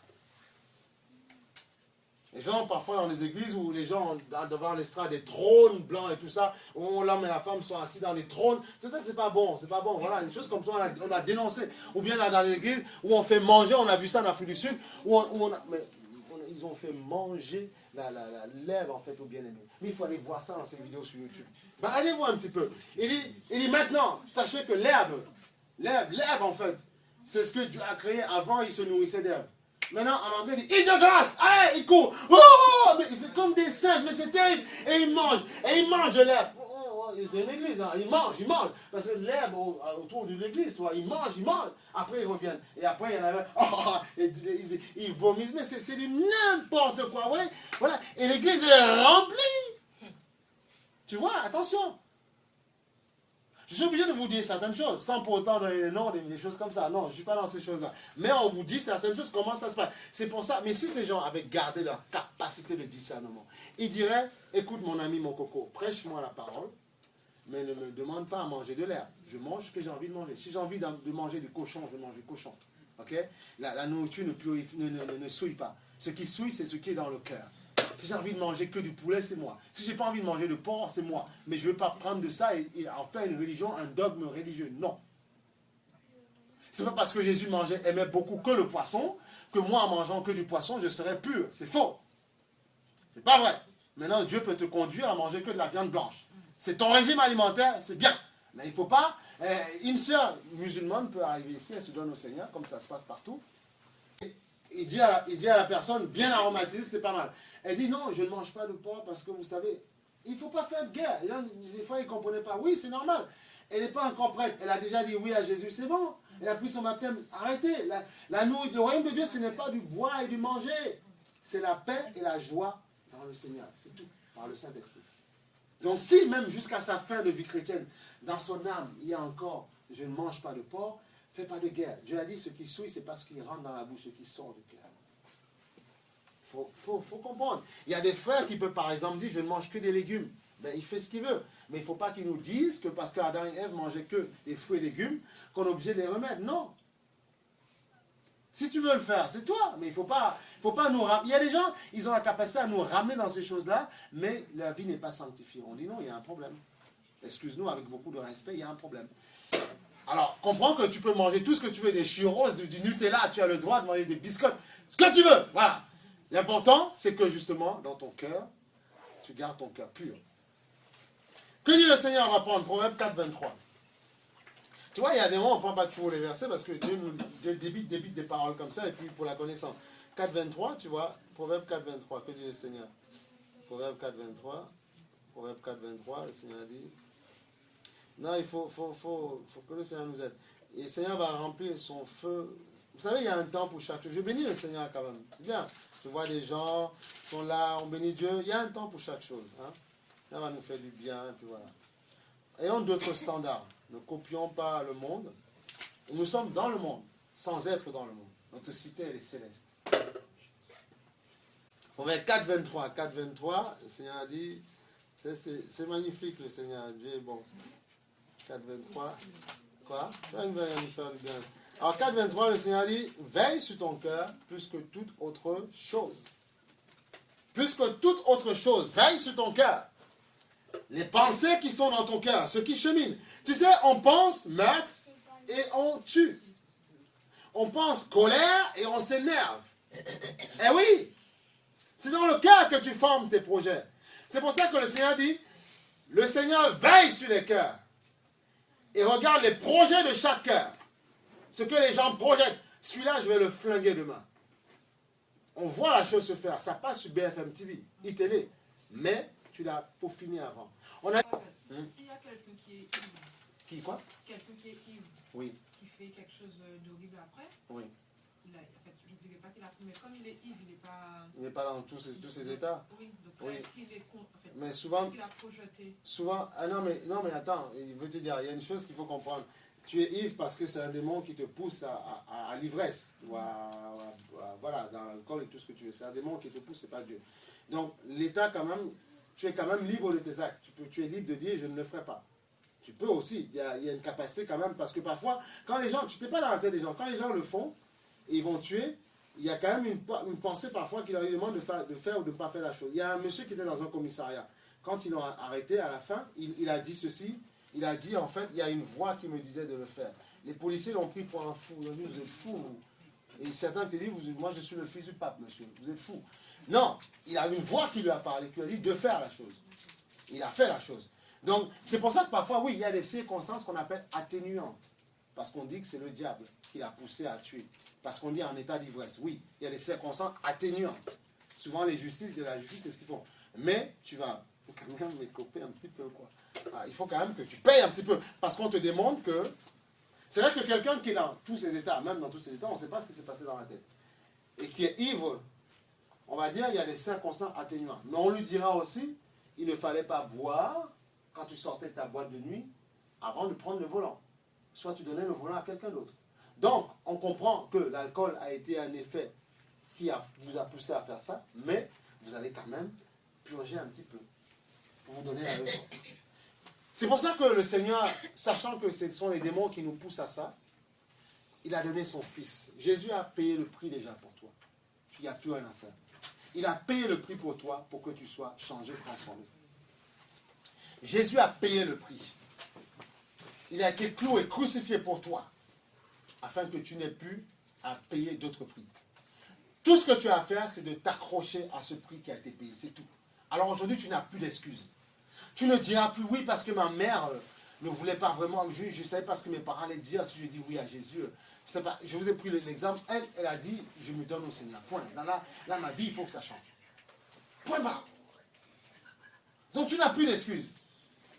Les gens, parfois dans les églises où les gens ont devant l'estrade des trônes blancs et tout ça, où l'homme et la femme sont assis dans les trônes, tout ça c'est pas bon, c'est pas bon. Voilà, une chose comme ça on a dénoncé. Ou bien dans les églises où on fait manger, on a vu ça en Afrique du Sud, ils ont fait manger la lèvre en fait au bien-aimé. Mais il faut aller voir ça dans ces vidéos sur YouTube. Ben, allez voir un petit peu. Il dit maintenant, sachez que l'herbe en fait, c'est ce que Dieu a créé. Avant, il se nourrissait d'herbe. Maintenant, en anglais, il dit, il de grâce, allez, il court, oh, mais il fait comme des singes, mais c'est terrible, et il mange de l'herbe. Il est dans l'église, hein. Il mange, parce que l'herbe autour de l'église, il mange, après ils reviennent, et après il y en a, ils vomissent, mais c'est du n'importe quoi, ouais, voilà, et l'église est remplie. Tu vois, attention. Je suis obligé de vous dire certaines choses, sans pour autant donner les noms, des choses comme ça. Non, je ne suis pas dans ces choses-là. Mais on vous dit certaines choses, comment ça se passe. C'est pour ça, mais si ces gens avaient gardé leur capacité de discernement, ils diraient, écoute mon ami, mon coco, prêche-moi la parole, mais ne me demande pas à manger de l'herbe. Je mange ce que j'ai envie de manger. Si j'ai envie de manger du cochon, je mange du cochon. Ok? La nourriture ne souille pas. Ce qui souille, c'est ce qui est dans le cœur. Si j'ai envie de manger que du poulet, c'est moi. Si je n'ai pas envie de manger de porc, c'est moi. Mais je ne veux pas prendre de ça et en faire une religion, un dogme religieux. Non. Ce n'est pas parce que Jésus aimait beaucoup que le poisson, que moi, en mangeant que du poisson, je serais pur. C'est faux. C'est pas vrai. Maintenant, Dieu peut te conduire à manger que de la viande blanche. C'est ton régime alimentaire, c'est bien. Mais il ne faut pas... une sœur musulmane peut arriver ici, elle se donne au Seigneur, comme ça se passe partout. Il dit à la personne, bien aromatisée, c'est pas mal. Elle dit, non, je ne mange pas de porc parce que vous savez, il ne faut pas faire de guerre. Et là, des fois, ils ne comprenaient pas. Oui, c'est normal. Elle n'est pas encore prête. Elle a déjà dit oui à Jésus, c'est bon. Elle a pris son baptême. Arrêtez. Le royaume de Dieu, ce n'est pas du boire et du manger. C'est la paix et la joie dans le Seigneur. C'est tout, par le Saint-Esprit. Donc si même jusqu'à sa fin de vie chrétienne, dans son âme, il y a encore, je ne mange pas de porc, fais pas de guerre. Dieu a dit, ce qui souille, c'est pas ce qui rentre dans la bouche, ce qui sort du cœur. Faut comprendre. Il y a des frères qui peuvent par exemple dire, je ne mange que des légumes. Ben, il fait ce qu'il veut. Mais il ne faut pas qu'il nous dise que parce qu'Adam et Ève mangeaient que des fruits et légumes, qu'on est obligé de les remettre. Non. Si tu veux le faire, c'est toi. Mais il ne faut pas nous ramener. Il y a des gens, ils ont la capacité à nous ramener dans ces choses-là, mais leur vie n'est pas sanctifiée. On dit non, il y a un problème. Excuse-nous, avec beaucoup de respect, il y a un problème. Alors, comprends que tu peux manger tout ce que tu veux, des churros, du Nutella, tu as le droit de manger des biscottes, ce que tu veux. Voilà. L'important, c'est que justement, dans ton cœur, tu gardes ton cœur pur. Que dit le Seigneur? On va prendre Proverbe 4, 23. Tu vois, il y a des moments, on ne prend pas toujours les versets parce que Dieu débite des paroles comme ça, et puis pour la connaissance. 4, 23, tu vois, Proverbe 4, 23, que dit le Seigneur? Proverbe 4, 23, Proverbe 4, 23, le Seigneur dit, non, il faut que le Seigneur nous aide. Et le Seigneur va remplir son feu. Vous savez, il y a un temps pour chaque chose. Je bénis le Seigneur quand même. C'est bien. Je vois des gens sont là, on bénit Dieu. Il y a un temps pour chaque chose. Hein? Ça va nous faire du bien, et puis voilà. Ayons d'autres standards. Ne copions pas le monde. Nous sommes dans le monde, sans être dans le monde. Notre cité, elle est céleste. Proverbe 4, 23. 4, 23, le Seigneur a dit, c'est magnifique le Seigneur, Dieu est bon. 4, 23. Quoi? Il va nous faire du bien. Alors 4, 23, le Seigneur dit, veille sur ton cœur plus que toute autre chose. Plus que toute autre chose, veille sur ton cœur. Les pensées qui sont dans ton cœur, ce qui chemine. Tu sais, on pense meurtre et on tue. On pense colère et on s'énerve. Eh oui, c'est dans le cœur que tu formes tes projets. C'est pour ça que le Seigneur dit, le Seigneur veille sur les cœurs et regarde les projets de chaque cœur. Ce que les gens projettent. Celui-là, je vais le flinguer demain. On voit la chose se faire. Ça passe sur BFM TV, iTélé. Mais tu l'as peaufiné avant. On a... S'il y a quelqu'un qui est ivre. Qui quoi? Quelqu'un qui est ivre. Oui. Qui fait quelque chose d'horrible après. Oui. En fait, je ne dirais pas qu'il a pris, mais comme il est ivre, il n'est pas... Il n'est pas dans tous ces états. Oui, donc Oui. est-ce qu'il est con, en fait, Mais souvent... Est-ce qu'il a projeté? Souvent... Ah non mais attends, il veut te dire, il y a une chose qu'il faut comprendre. Tu es ivre parce que c'est un démon qui te pousse à l'ivresse. Voilà, dans l'alcool et tout ce que tu veux. C'est un démon qui te pousse, c'est pas Dieu. Donc, l'état quand même, tu es quand même libre de tes actes. Tu es libre de dire, je ne le ferai pas. Tu peux aussi, il y a une capacité quand même, parce que parfois, quand les gens, tu n'es pas dans la tête des gens, quand les gens le font, et ils vont tuer, il y a quand même une pensée parfois qui leur demande de faire ou de ne pas faire la chose. Il y a un monsieur qui était dans un commissariat. Quand ils l'ont arrêté, à la fin, il a dit ceci. Il a dit, en fait, il y a une voix qui me disait de le faire. Les policiers l'ont pris pour un fou. Ils ont dit, vous êtes fou. Et certains te disent, moi je suis le fils du pape, monsieur. Vous êtes fou. Non, il a une voix qui lui a parlé, qui lui a dit de faire la chose. Il a fait la chose. Donc, c'est pour ça que parfois, oui, il y a des circonstances qu'on appelle atténuantes. Parce qu'on dit que c'est le diable qui l'a poussé à tuer. Parce qu'on dit en état d'ivresse. Oui, il y a des circonstances atténuantes. Souvent, la justice, c'est ce qu'ils font. Mais tu vas quand même m'écoper un petit peu, quoi. Ah, il faut quand même que tu payes un petit peu. Parce qu'on te demande que... C'est vrai que quelqu'un qui est dans tous ses états, même dans tous ses états, on ne sait pas ce qui s'est passé dans la tête. Et qui est ivre, on va dire, il y a des circonstances atténuantes. Mais on lui dira aussi, il ne fallait pas boire quand tu sortais de ta boîte de nuit avant de prendre le volant. Soit tu donnais le volant à quelqu'un d'autre. Donc, on comprend que l'alcool a été un effet qui vous a poussé à faire ça, mais vous allez quand même purger un petit peu pour vous donner la leçon. C'est pour ça que le Seigneur, sachant que ce sont les démons qui nous poussent à ça, il a donné son Fils. Jésus a payé le prix déjà pour toi. Il n'y a plus rien à faire. Il a payé le prix pour toi, pour que tu sois changé, transformé. Jésus a payé le prix. Il a été cloué et crucifié pour toi, afin que tu n'aies plus à payer d'autres prix. Tout ce que tu as à faire, c'est de t'accrocher à ce prix qui a été payé, c'est tout. Alors aujourd'hui, tu n'as plus d'excuses. Tu ne diras plus oui parce que ma mère ne voulait pas vraiment, je ne savais pas ce que mes parents allaient dire si je dis oui à Jésus. Je vous ai pris l'exemple, elle a dit, je me donne au Seigneur. Point. Là, ma vie, il faut que ça change. Point barre. Donc tu n'as plus d'excuses.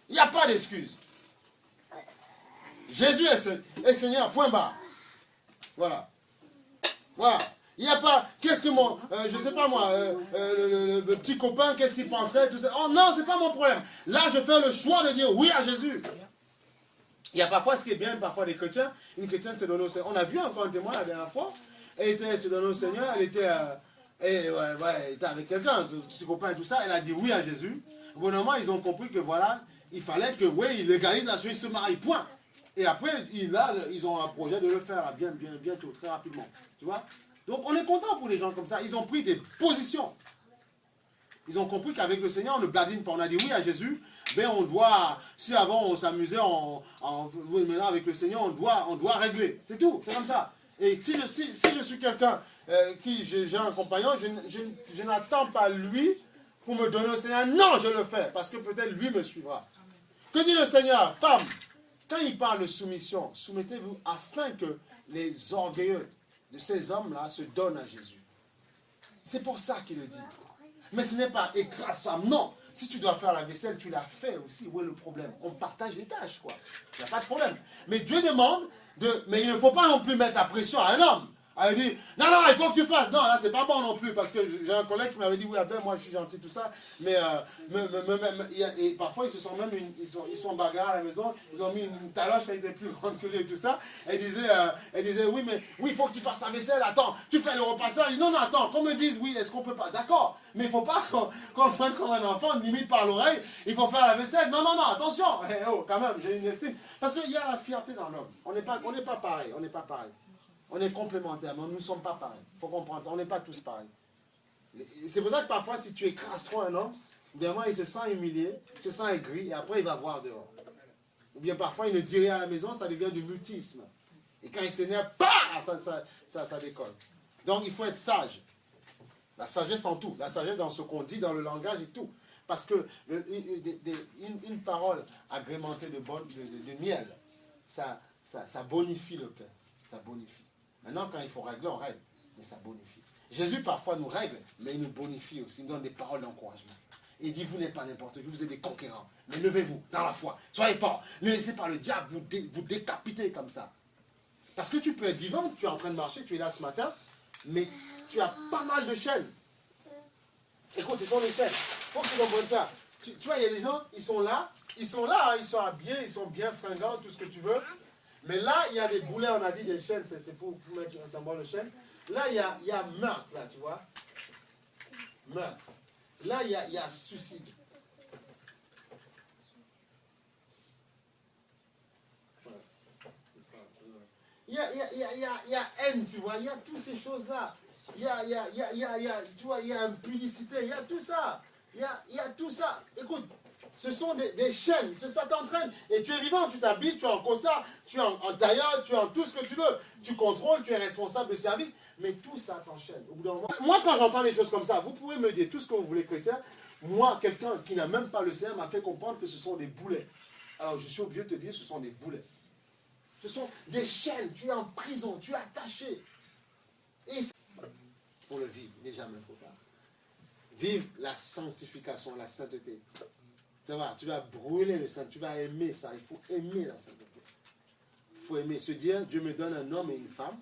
Il n'y a pas d'excuses. Jésus est Seigneur, point barre. Voilà. Voilà. Il n'y a pas, qu'est-ce que mon, je ne sais pas moi, le petit copain, qu'est-ce qu'il penserait, tout ça. Oh non, ce n'est pas mon problème. Là, je fais le choix de dire oui à Jésus. Il y a parfois ce qui est bien, parfois des chrétiens, une chrétienne se donne au Seigneur. On a vu encore un témoin la dernière fois, elle se donnait au Seigneur, elle était avec quelqu'un, un petit copain et tout ça, elle a dit oui à Jésus. Au bout d'un moment, ils ont compris que voilà, il fallait que, oui, il légalise la chose, il se marie, point. Et après, ils ont un projet de le faire bientôt, très rapidement. Tu vois? Donc on est content pour les gens comme ça. Ils ont pris des positions. Ils ont compris qu'avec le Seigneur, on ne badine pas. On a dit oui à Jésus. Ben on doit, si avant on s'amusait maintenant avec le Seigneur, on doit régler. C'est tout, c'est comme ça. Et si je suis quelqu'un j'ai un compagnon, je n'attends pas lui pour me donner au Seigneur. Non, je le fais, parce que peut-être lui me suivra. Que dit le Seigneur? Femme, quand il parle de soumission, soumettez-vous afin que les orgueilleux de ces hommes-là se donnent à Jésus. C'est pour ça qu'il le dit. Mais ce n'est pas écrase femme, non. Si tu dois faire la vaisselle, tu l'as fait aussi. Où est le problème? On partage les tâches, quoi. Il n'y a pas de problème. Mais Dieu demande mais il ne faut pas non plus mettre la pression à un homme. Elle dit, non, il faut que tu fasses. Non, là, c'est pas bon non plus, parce que j'ai un collègue qui m'avait dit, oui, après, moi, je suis gentil, tout ça, mais et parfois, ils sont bagarres à la maison, ils ont mis une taloche, elle était plus grande que lui et tout ça. Elle disait, oui, il faut que tu fasses ta vaisselle, attends, tu fais le repassage. Non, attends, qu'on me dise, oui, est-ce qu'on peut pas? D'accord, mais il ne faut pas qu'on prenne comme un enfant, limite par l'oreille, il faut faire la vaisselle. Non, attention, quand même, j'ai une estime. Parce qu'il y a la fierté dans l'homme. On n'est pas pareil, on n'est pas pareil. On est complémentaires, mais nous ne sommes pas pareils. Il faut comprendre ça. On n'est pas tous pareils. C'est pour ça que parfois, si tu écrases trop un homme, évidemment, il se sent humilié, il se sent aigri, et après, il va voir dehors. Ou bien parfois, il ne dit rien à la maison, ça devient du mutisme. Et quand il s'énerve, ça décolle. Donc, il faut être sage. La sagesse en tout. La sagesse dans ce qu'on dit, dans le langage et tout. Parce que une parole agrémentée de miel, ça bonifie le cœur. Ça bonifie. Maintenant, quand il faut régler, on règle. Mais ça bonifie. Jésus, parfois, nous règle, mais il nous bonifie aussi. Il nous donne des paroles d'encouragement. Il dit, vous n'êtes pas n'importe qui, vous êtes des conquérants. Mais levez-vous dans la foi. Soyez forts. Ne laissez pas le diable vous décapiter comme ça. Parce que tu peux être vivant, tu es en train de marcher, tu es là ce matin, mais tu as pas mal de chaînes. Écoute, ce sont les chaînes. Il faut que tu comprennes ça. Tu vois, il y a des gens, ils sont là, ils sont habillés, ils sont bien fringants, tout ce que tu veux. Mais là, il y a des boulets, on a dit des chaînes, c'est pour mettre un symbole de chaîne. Là, il y a meurtre, là, tu vois. Meurtre. Là, il y a suicide. Il y a haine, tu vois. Il y a toutes ces choses-là. Il y a impudicité, il y a tout ça. Il y a tout ça. Écoute. Ce sont des chaînes, ça t'entraîne. Et tu es vivant, tu t'habilles, tu es en costard, tu es en tailleur, tu es en tout ce que tu veux. Tu contrôles, tu es responsable de service, mais tout ça t'enchaîne. Au bout d'un moment, moi, quand j'entends des choses comme ça, vous pouvez me dire tout ce que vous voulez, chrétien. Moi, quelqu'un qui n'a même pas le Seigneur m'a fait comprendre que ce sont des boulets. Alors, je suis obligé de te dire, ce sont des boulets. Ce sont des chaînes, tu es en prison, tu es attaché. Et pour le vivre, il n'est jamais trop tard. Vive la sanctification, la sainteté. Tu vas brûler le sang, tu vas aimer ça. Il faut aimer la sainteté. Il faut aimer. Se dire, Dieu me donne un homme et une femme.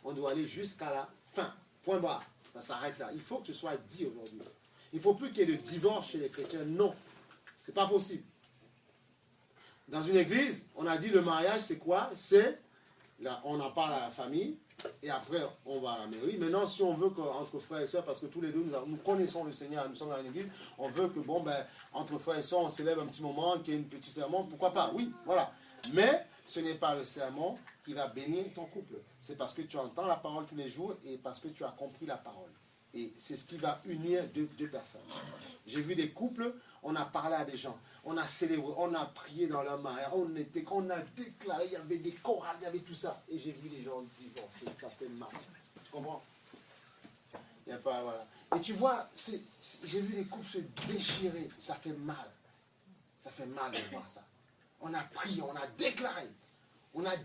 On doit aller jusqu'à la fin. Point barre. Ça s'arrête là. Il faut que tu sois dit aujourd'hui. Il ne faut plus qu'il y ait de divorce chez les chrétiens. Non. Ce n'est pas possible. Dans une église, on a dit le mariage, c'est quoi? C'est, là, on en parle à la famille, Et après, on va à la mairie. Maintenant, si on veut qu'entre frères et sœurs, parce que tous les deux, nous connaissons le Seigneur, nous sommes dans l'église, on veut que, bon, ben, entre frères et sœurs, on s'élève un petit moment, qu'il y ait une petite sermon, pourquoi pas? Oui, voilà. Mais ce n'est pas le sermon qui va bénir ton couple. C'est parce que tu entends la parole tous les jours et parce que tu as compris la parole. Et c'est ce qui va unir deux personnes. J'ai vu des couples, on a parlé à des gens, on a célébré, on a prié dans leur mariage, on a déclaré, il y avait des chorales, il y avait tout ça. Et j'ai vu des gens divorcer, ça fait mal. Tu comprends? Il y a pas, voilà. Et tu vois, j'ai vu des couples se déchirer, ça fait mal. Ça fait mal de voir ça. On a prié, on a déclaré. On a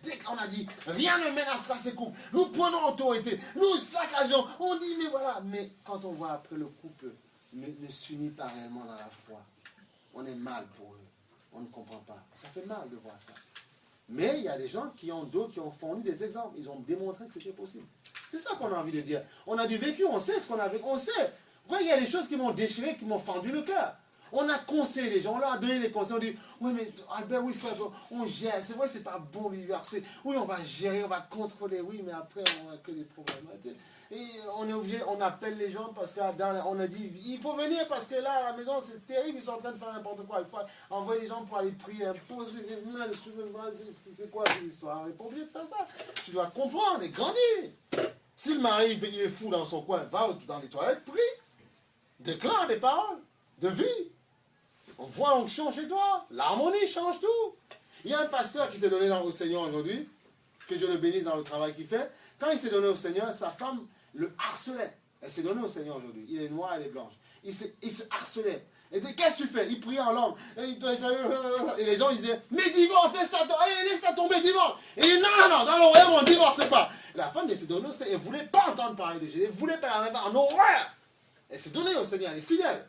dit, rien ne menacera ces couples. Nous prenons autorité, nous saccageons. On dit, mais voilà. Mais quand on voit après le couple ne s'unit pas réellement dans la foi, on est mal pour eux. On ne comprend pas. Ça fait mal de voir ça. Mais il y a des gens qui ont fourni des exemples. Ils ont démontré que c'était possible. C'est ça qu'on a envie de dire. On a du vécu, on sait ce qu'on a vécu. On sait. Pourquoi il y a des choses qui m'ont déchiré, qui m'ont fendu le cœur. On a conseillé les gens, on leur a donné les conseils, on dit, oui mais Albert, oui frère, on gère, c'est vrai c'est pas bon l'université, oui on va gérer, on va contrôler, oui mais après on a que des problèmes. Et on est obligé, on appelle les gens parce qu'on a dit, il faut venir parce que là à la maison c'est terrible, ils sont en train de faire n'importe quoi, il faut envoyer les gens pour aller prier, imposer les mains, c'est quoi cette histoire, on n'est pas obligé de faire ça, tu dois comprendre et grandir. Si le mari il est fou dans son coin, va dans les toilettes, prie, déclare des paroles de vie. On voit l'onction chez toi. L'harmonie change tout. Il y a un pasteur qui s'est donné au Seigneur aujourd'hui. Que Dieu le bénisse dans le travail qu'il fait. Quand il s'est donné au Seigneur, sa femme le harcelait. Elle s'est donnée au Seigneur aujourd'hui. Il est noir, elle est blanche. Il se harcelait. Elle dit, qu'est-ce que tu fais? Il priait en langue. Et les gens disaient, mais divorce, laisse ça tomber, divorce. Et il dit, non, dans le royaume, on ne divorce pas. Et la femme, elle s'est donnée au Seigneur. Elle ne voulait pas entendre parler de Jésus. Elle ne voulait pas en horreur. Elle s'est donnée au Seigneur. Elle est fidèle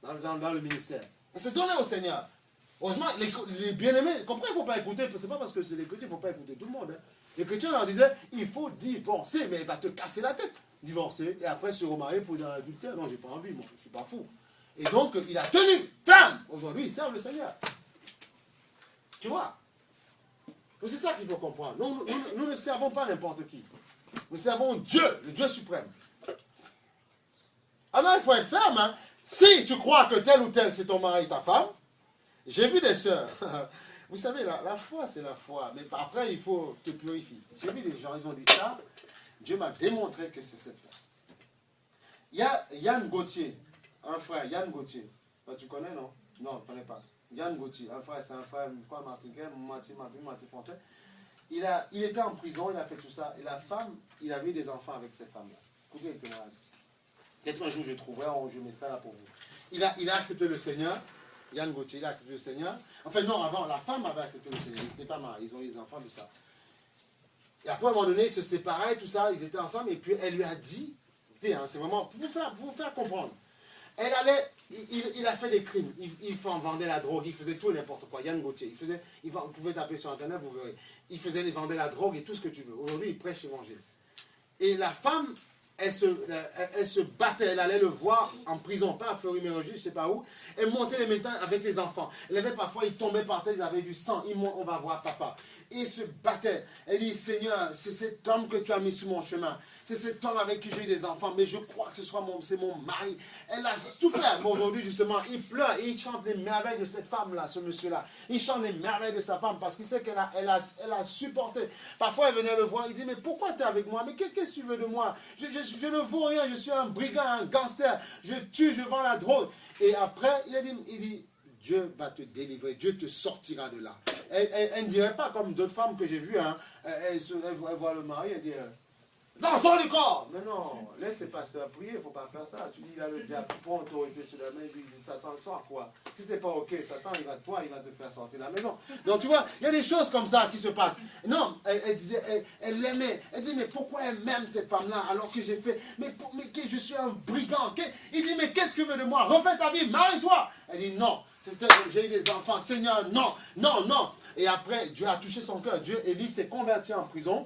dans le ministère. Elle s'est donnée au Seigneur. Heureusement, les bien-aimés, comprends, il ne faut pas écouter, c'est pas parce que c'est les chrétiens, il ne faut pas écouter tout le monde. Hein. Les chrétiens leur disaient, il faut divorcer, mais il va te casser la tête. Divorcer, et après se remarier pour dire l'adultère. Non, j'ai pas envie, moi, je ne suis pas fou. Et donc, il a tenu ferme. Aujourd'hui, il sert le Seigneur. Tu vois? C'est ça qu'il faut comprendre. Nous ne servons pas n'importe qui. Nous servons Dieu, le Dieu suprême. Alors, il faut être ferme, hein. Si tu crois que tel ou tel c'est ton mari, ta femme, j'ai vu des sœurs. Vous savez, la foi, c'est la foi. Mais après, il faut te purifier. J'ai vu des gens, ils ont dit ça. Dieu m'a démontré que c'est cette chose. Il y a Yann Gauthier, un frère, Yann Gauthier. Tu connais, non? Non, je ne connais pas. Yann Gauthier, un frère, c'est un frère, je crois, martiniquais, moitié français. Il était en prison, il a fait tout ça. Et la femme, il avait des enfants avec cette femme-là. Écoutez le témoignage. Peut-être un jour je trouverai, je mettrai là pour vous. Il a accepté le Seigneur. Yann Gauthier, il a accepté le Seigneur. Enfin non, avant, la femme avait accepté le Seigneur. Ils n'étaient pas mariés, ils ont eu des enfants de ça. Et après, à un moment donné, ils se séparaient, tout ça, ils étaient ensemble. Et puis elle lui a dit, écoutez, hein, c'est vraiment pour vous faire comprendre. Il a fait des crimes. Il vendait la drogue, il faisait tout et n'importe quoi. Yann Gauthier, vous pouvez taper sur Internet, vous verrez. Il vendait la drogue et tout ce que tu veux. Aujourd'hui, il prêche l'évangile. Et la femme, elle se battait, elle allait le voir en prison, pas à Fleury-Mérogis, je ne sais pas où. Elle montait les matins avec les enfants. Elle avait parfois, ils tombaient par terre, ils avaient du sang. On va voir papa. Et il se battait. Elle dit, Seigneur, c'est cet homme que tu as mis sur mon chemin. C'est cet homme avec qui j'ai eu des enfants, mais je crois que c'est mon mari. Elle a tout fait. Mais aujourd'hui, justement, il pleure et il chante les merveilles de cette femme-là, ce monsieur-là. Il chante les merveilles de sa femme parce qu'il sait qu'elle a supporté. Parfois, elle venait le voir, il dit, mais pourquoi tu es avec moi? Mais qu'est-ce que tu veux de moi? Je ne vaux rien, je suis un brigand, un gangster. Je tue, je vends la drogue. Et après, il dit, Dieu va te délivrer, Dieu te sortira de là. Elle ne dirait pas comme d'autres femmes que j'ai vues, hein. Elle voit le mari, elle dit, dansons du corps. Mais non, laisse les pasteurs prier, il ne faut pas faire ça. Tu dis, là, le diable prend autorité sur la main, il dit, Satan sort quoi. Si tu n'es pas ok, Satan, il va te faire sortir de la maison. Donc tu vois, il y a des choses comme ça qui se passent. Non, elle disait, elle l'aimait. Elle dit, mais pourquoi elle m'aime cette femme-là alors que j'ai fait, mais que je suis un brigand. Il dit, mais qu'est-ce que tu veux de moi? Refais ta vie, marie-toi. Elle dit, non. C'est que j'ai eu des enfants, Seigneur, non. Et après, Dieu a touché son cœur. Élie s'est converti en prison.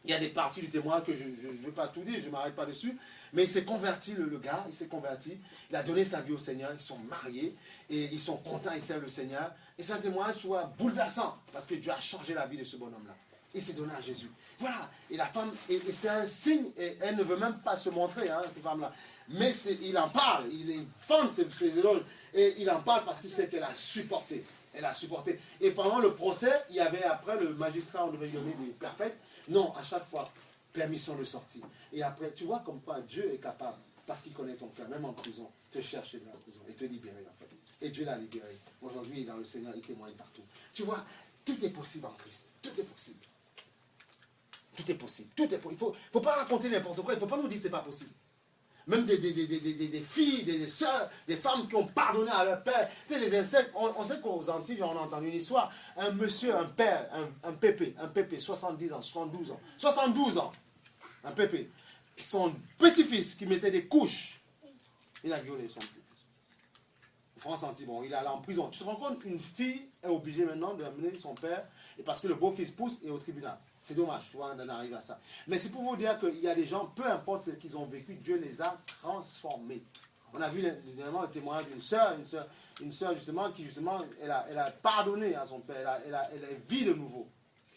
Il y a des parties du témoin que je ne vais pas tout dire, je ne m'arrête pas dessus. Mais il s'est converti, le gars, il s'est converti. Il a donné sa vie au Seigneur, ils sont mariés. Et ils sont contents, ils servent le Seigneur. Et c'est un témoignage, tu vois, bouleversant. Parce que Dieu a changé la vie de ce bonhomme-là. Il s'est donné à Jésus. Voilà. Et la femme, et c'est un signe, et elle ne veut même pas se montrer, hein, cette femme-là. Mais il en parle, il fonde ses éloges, et il en parle parce qu'il sait qu'elle a supporté. Elle a supporté. Et pendant le procès, il y avait après, le magistrat, on devait lui donner des perpètes. Non, à chaque fois, permission de sortie. Et après, tu vois comme quoi Dieu est capable, parce qu'il connaît ton cœur, même en prison, te chercher dans la prison et te libérer en fait. Et Dieu l'a libéré. Aujourd'hui, dans le Seigneur, il témoigne partout. Tu vois, tout est possible en Christ. Tout est possible. Tout est possible. Tout est possible. Il ne faut pas raconter n'importe quoi. Il ne faut pas nous dire que ce n'est pas possible. Même des filles, des sœurs, des femmes qui ont pardonné à leur père. Tu sais, les insectes, on sait qu'aux Antilles, on a entendu une histoire. Un monsieur, un père, un pépé, 70 ans, 72 ans, un pépé. Son petit-fils qui mettait des couches, il a violé son petit-fils. France Antilles, bon, il est allé en prison. Tu te rends compte qu'une fille est obligée maintenant d'amener son père, et parce que le beau-fils pousse et au tribunal. C'est dommage, tu vois, d'en arriver à ça. Mais c'est pour vous dire qu'il y a des gens, peu importe ce qu'ils ont vécu, Dieu les a transformés. On a vu évidemment le témoignage d'une sœur justement, qui justement, elle a pardonné à son père, elle vit de nouveau.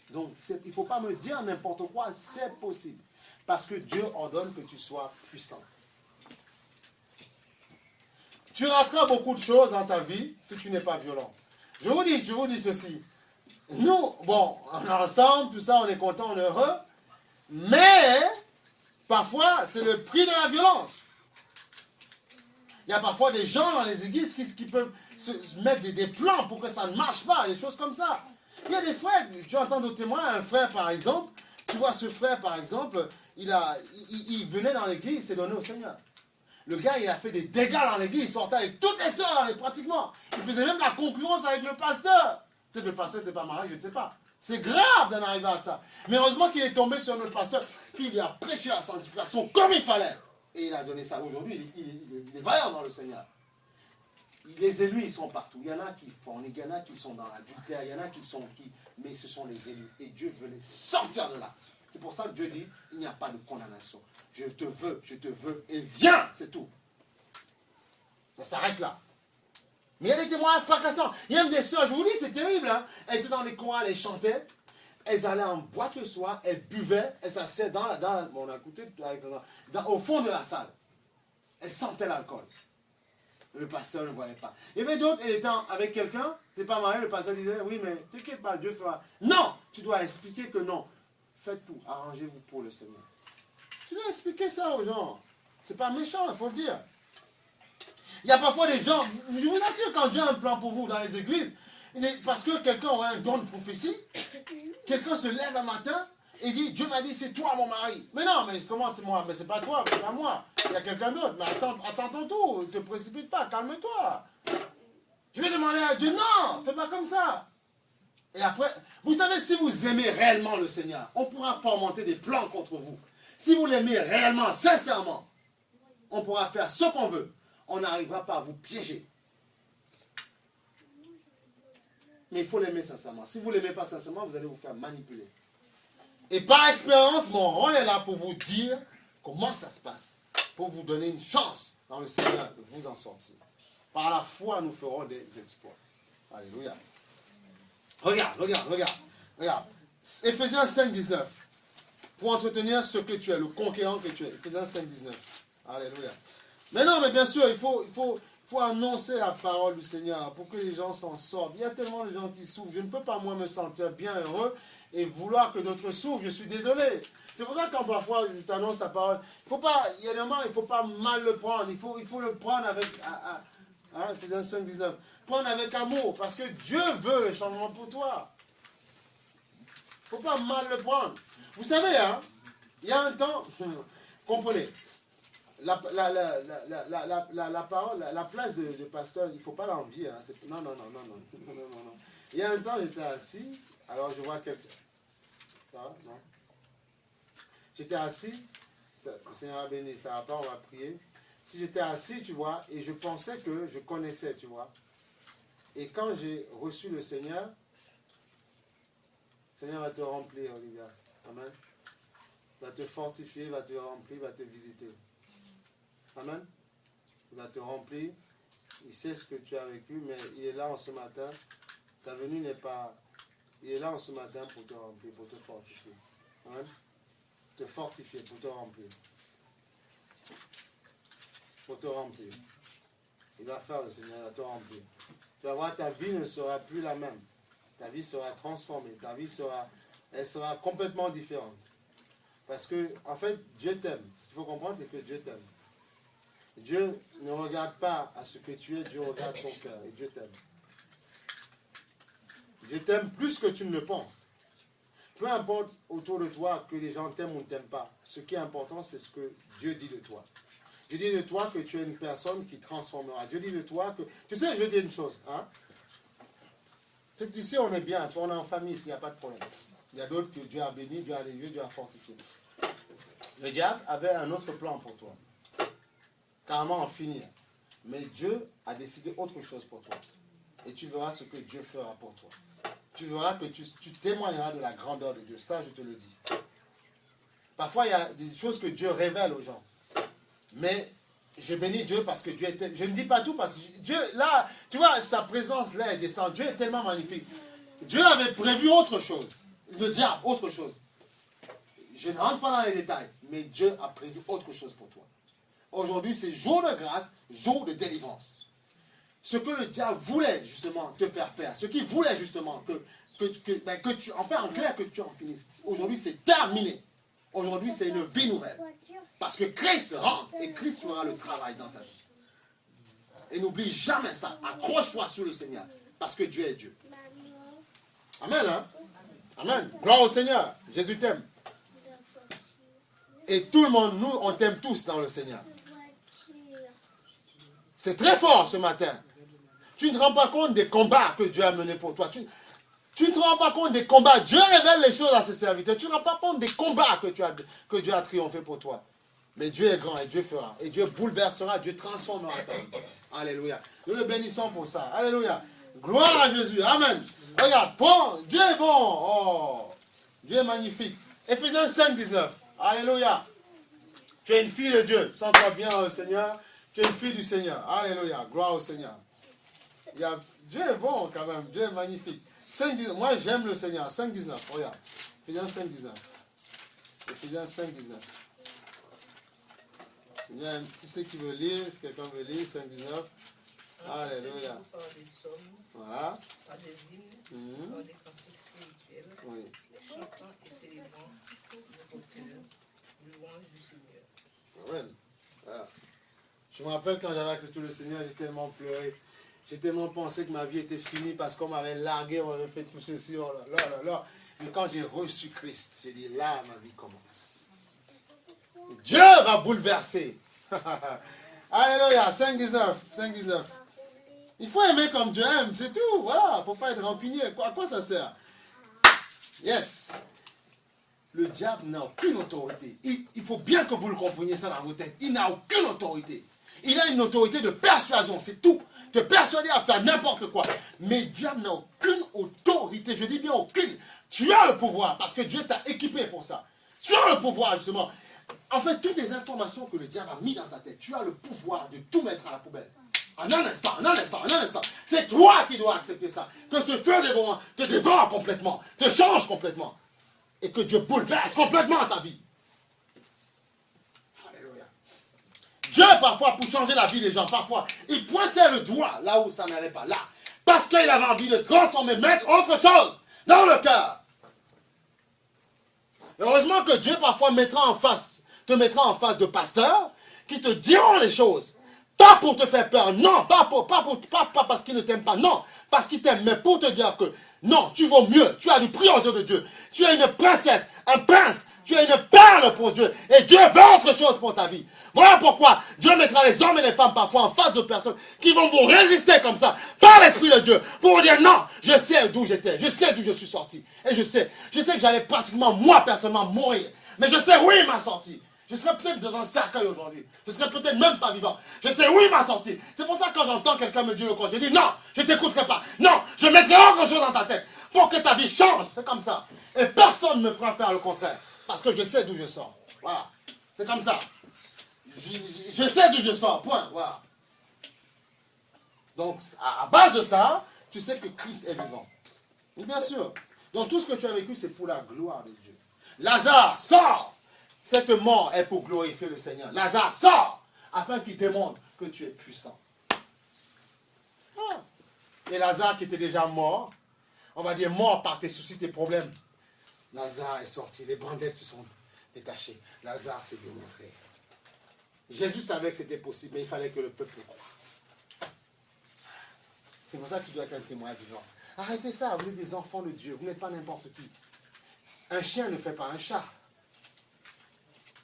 Donc, il ne faut pas me dire n'importe quoi, c'est possible. Parce que Dieu ordonne que tu sois puissant. Tu rateras beaucoup de choses dans ta vie si tu n'es pas violent. Je vous dis ceci. Nous, bon, on est ensemble, tout ça, on est content, on est heureux. Mais, parfois, c'est le prix de la violence. Il y a parfois des gens dans les églises qui peuvent se mettre des plans pour que ça ne marche pas, des choses comme ça. Il y a des frères, tu entends d'autres témoins, un frère par exemple, tu vois ce frère par exemple, il venait dans l'église, il s'est donné au Seigneur. Le gars, il a fait des dégâts dans l'église, il sortait avec toutes les sœurs, pratiquement. Il faisait même la concurrence avec le pasteur. Peut-être le pasteur n'était pas marié, je ne sais pas. C'est grave d'en arriver à ça. Mais heureusement qu'il est tombé sur notre pasteur, qui lui a prêché la sanctification comme il fallait. Et il a donné ça. Aujourd'hui, il est vaillant dans le Seigneur. Les élus, ils sont partout. Il y en a qui font, il y en a qui sont dans l'adultère, il y en a qui sont mais ce sont les élus. Et Dieu veut les sortir de là. C'est pour ça que Dieu dit, il n'y a pas de condamnation. Je te veux, et viens, c'est tout. Ça s'arrête là. Mais il y a des témoignages fracassants. Il y a même des sœurs, je vous dis, c'est terrible. Hein? Elles étaient dans les chorales, elles chantaient. Elles allaient en boîte le soir, elles buvaient, elles s'asseyaient bon, on a écouté, au fond de la salle. Elles sentaient l'alcool. Le pasteur ne le voyait pas. Et bien d'autres, elle était avec quelqu'un, tu n'es pas marié, le pasteur disait, oui, mais t'inquiète pas, Dieu fera. Non, tu dois expliquer que non. Faites tout, arrangez-vous pour le Seigneur. Tu dois expliquer ça aux gens. C'est pas méchant, il faut le dire. Il y a parfois des gens, je vous assure, quand Dieu a un plan pour vous dans les églises, parce que quelqu'un aurait un don de prophétie, quelqu'un se lève un matin et dit, Dieu m'a dit, c'est toi mon mari. Mais non, mais comment c'est moi? Mais c'est pas toi, c'est pas moi. Il y a quelqu'un d'autre. Mais attends ton tour, ne te précipite pas, calme-toi. Je vais demander à Dieu, non, fais pas comme ça. Et après, vous savez, si vous aimez réellement le Seigneur, on pourra fomenter des plans contre vous. Si vous l'aimez réellement, sincèrement, on pourra faire ce qu'on veut. On n'arrivera pas à vous piéger. Mais il faut l'aimer sincèrement. Si vous ne l'aimez pas sincèrement, vous allez vous faire manipuler. Et par expérience, mon rôle est là pour vous dire comment ça se passe. Pour vous donner une chance dans le Seigneur de vous en sortir. Par la foi, nous ferons des exploits. Alléluia. Regarde. Éphésiens 5, 19. Pour entretenir ce que tu es, le conquérant que tu es. Éphésiens 5, 19. Alléluia. Mais non, mais bien sûr, il faut annoncer la parole du Seigneur pour que les gens s'en sortent. Il y a tellement de gens qui souffrent. Je ne peux pas, moi, me sentir bien heureux et vouloir que d'autres souffrent. Je suis désolé. C'est pour ça que quand parfois je t'annonce la parole, il y a des moments, il ne faut pas mal le prendre. Il faut le prendre avec... Éphésiens 5, 19. Prendre avec amour, parce que Dieu veut le changement pour toi. Il ne faut pas mal le prendre. Vous savez, hein, il y a un temps, comprenez, la parole, la place de pasteur, il ne faut pas l'envier. Hein, non. Il y a un temps, j'étais assis, alors je vois quelqu'un. Ça va? Non? J'étais assis, le Seigneur a béni, ça va pas, on va prier. Si j'étais assis, tu vois, et je pensais que je connaissais, tu vois. Et quand j'ai reçu le Seigneur va te remplir, Olivia. Amen. Il va te fortifier, il va te remplir, il va te visiter. Amen. Il va te remplir. Il sait ce que tu as vécu, mais il est là en ce matin. Ta venue n'est pas Il est là ce matin pour te remplir, pour te fortifier. Amen. Te fortifier, pour te remplir. Pour te remplir. Il va faire le Seigneur, il va te remplir. Tu vas voir, ta vie ne sera plus la même. Ta vie sera transformée. Ta vie sera complètement différente. Parce que, en fait, Dieu t'aime. Ce qu'il faut comprendre, c'est que Dieu t'aime. Dieu ne regarde pas à ce que tu es, Dieu regarde ton cœur. Et Dieu t'aime. Dieu t'aime plus que tu ne le penses. Peu importe autour de toi que les gens t'aiment ou ne t'aiment pas. Ce qui est important, c'est ce que Dieu dit de toi. Dieu dit de toi que tu es une personne qui transformera. Dieu dit de toi que... Tu sais, je vais dire une chose. Hein? C'est qu'ici, on est bien. On est en famille, il n'y a pas de problème. Il y a d'autres que Dieu a bénis, Dieu a élevé, Dieu a fortifié. Le diable avait un autre plan pour toi. Carrément en finir. Mais Dieu a décidé autre chose pour toi. Et tu verras ce que Dieu fera pour toi. Tu verras que tu témoigneras de la grandeur de Dieu. Ça, je te le dis. Parfois, il y a des choses que Dieu révèle aux gens. Mais je bénis Dieu parce que Dieu est... Je ne dis pas tout parce que Dieu, là, tu vois, sa présence là, elle descend. Dieu est tellement magnifique. Dieu avait prévu autre chose. Le diable, autre chose. Je ne rentre pas dans les détails, mais Dieu a prévu autre chose pour toi. Aujourd'hui, c'est jour de grâce, jour de délivrance. Ce que le diable voulait justement te faire faire, ce qu'il voulait justement que tu, enfin en clair, que tu en finisses. Aujourd'hui, c'est terminé. Aujourd'hui, c'est une vie nouvelle. Parce que Christ rentre et Christ fera le travail dans ta vie. Et n'oublie jamais ça. Accroche-toi sur le Seigneur. Parce que Dieu est Dieu. Amen, hein? Amen. Gloire au Seigneur. Jésus t'aime. Et tout le monde, nous, on t'aime tous dans le Seigneur. C'est très fort ce matin. Tu ne te rends pas compte des combats que Dieu a menés pour toi. Tu ne te rends pas compte des combats. Dieu révèle les choses à ses serviteurs. Tu ne te rends pas compte des combats que Dieu a triomphé pour toi. Mais Dieu est grand et Dieu fera. Et Dieu bouleversera, Dieu transformera ta vie. Alléluia. Nous le bénissons pour ça. Alléluia. Gloire à Jésus. Amen. Regarde, bon, Dieu est bon. Oh, Dieu est magnifique. Éphésiens 5, 19. Alléluia. Tu es une fille de Dieu. Sens-toi bien au Seigneur. Tu es une fille du Seigneur. Alléluia. Gloire au Seigneur. Dieu est bon quand même. Dieu est magnifique. 5, 19. Moi, j'aime le Seigneur. 5, 19. Regarde. Éphésiens 5, 19. Éphésiens 5, 19. Seigneur, qui c'est qui veut lire? Si quelqu'un veut lire, 5, 19. Alléluia. Par des sommes, Voilà. par des hymnes, par des cantiques spirituels, Oui. chantant et célébrant de vos cœurs, louange du Seigneur. Amen. Voilà. Je me rappelle quand j'avais accepté le Seigneur, j'ai tellement pleuré. J'ai tellement pensé que ma vie était finie parce qu'on m'avait largué, on m'avait fait tout ceci. Oh là, là, là, là. Mais quand j'ai reçu Christ, j'ai dit là, ma vie commence. Dieu va bouleverser. Alléluia. 5,19. 5,19. Il faut aimer comme Dieu aime, c'est tout. Voilà, il ne faut pas être rancunier. À quoi ça sert? Yes. Le diable n'a aucune autorité. Il faut bien que vous le compreniez ça dans vos têtes. Il n'a aucune autorité. Il a une autorité de persuasion, c'est tout. Te persuader à faire n'importe quoi. Mais le diable n'a aucune autorité. Je dis bien aucune. Tu as le pouvoir parce que Dieu t'a équipé pour ça. Tu as le pouvoir justement. En fait, toutes les informations que le diable a mis dans ta tête, tu as le pouvoir de tout mettre à la poubelle. En un instant, en un instant, en un instant. C'est toi qui dois accepter ça. Que ce feu dévorant te dévore complètement, te change complètement. Et que Dieu bouleverse complètement ta vie. Alléluia. Dieu, parfois, pour changer la vie des gens, parfois, il pointait le doigt là où ça n'allait pas, là. Parce qu'il avait envie de transformer, mettre autre chose dans le cœur. Heureusement que Dieu, parfois, te mettra en face de pasteurs qui te diront les choses. Pas pour te faire peur, non, pas parce qu'ils ne t'aiment pas, non, parce qu'ils t'aiment, mais pour te dire que non, tu vaux mieux, tu as du prix aux yeux de Dieu, tu es une princesse, un prince, tu es une perle pour Dieu, et Dieu veut autre chose pour ta vie. Voilà pourquoi Dieu mettra les hommes et les femmes parfois en face de personnes qui vont vous résister comme ça, par l'Esprit de Dieu, pour vous dire non, je sais d'où j'étais, je sais d'où je suis sorti, et je sais que j'allais pratiquement, moi personnellement, mourir, mais je sais où il m'a sorti. Je serais peut-être dans un cercueil aujourd'hui. Je serais peut-être même pas vivant. Je sais où il m'a sorti. C'est pour ça que quand j'entends quelqu'un me dire le contraire, je dis non, je ne t'écouterai pas. Non, je mettrai autre chose dans ta tête pour que ta vie change. C'est comme ça. Et personne ne me fera faire le contraire. Parce que je sais d'où je sors. Voilà. C'est comme ça. Je sais d'où je sors. Point. Voilà. Donc, à base de ça, tu sais que Christ est vivant. Et bien sûr. Donc tout ce que tu as vécu, c'est pour la gloire de Dieu. Lazare, sors! Cette mort est pour glorifier le Seigneur. Lazare, sors! Afin qu'il démontre que tu es puissant. Ah. Et Lazare qui était déjà mort, on va dire mort par tes soucis, tes problèmes. Lazare est sorti, les bandelettes se sont détachées. Lazare s'est démontré. Jésus savait que c'était possible, mais il fallait que le peuple croie. C'est pour ça qu'il doit être un témoin vivant. Arrêtez ça, vous êtes des enfants de Dieu, vous n'êtes pas n'importe qui. Un chien ne fait pas un chat.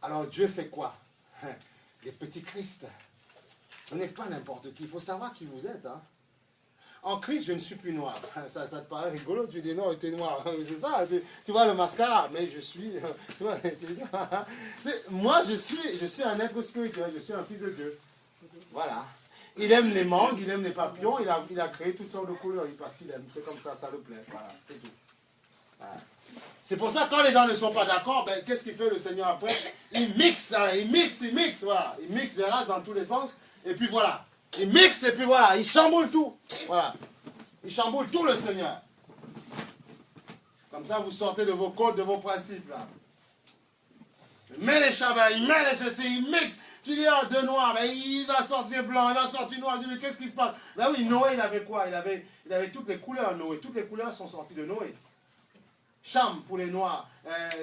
Alors Dieu fait quoi? Des petits Christ. Vous n'êtes pas n'importe qui, il faut savoir qui vous êtes. Hein. En Christ, je ne suis plus noir. Ça te paraît rigolo, tu dis non, tu es noir. C'est ça, tu vois le mascara, mais je suis... Tu vois, moi, je suis un être spirituel, je suis un fils de Dieu. Voilà. Il aime les mangues, il aime les papillons, il a créé toutes sortes de couleurs parce qu'il aime. C'est comme ça le plaît. Voilà, c'est tout. Voilà. C'est pour ça que quand les gens ne sont pas d'accord, ben, qu'est-ce qu'il fait le Seigneur après? Il mixe, voilà. Il mixe les races dans tous les sens, et puis voilà. Il mixe, et puis voilà, il chamboule tout. Voilà. Il chamboule tout le Seigneur. Comme ça, vous sortez de vos codes, de vos principes, là. Il met les chavins, il met les ceci, il mixe. Tu dis, oh, de noir, ben, il va sortir blanc, il va sortir noir. Tu dis, qu'est-ce qui se passe? Ben oui, Noé, il avait quoi? Il avait toutes les couleurs, Noé. Toutes les couleurs sont sorties de Noé. Cham pour les noirs,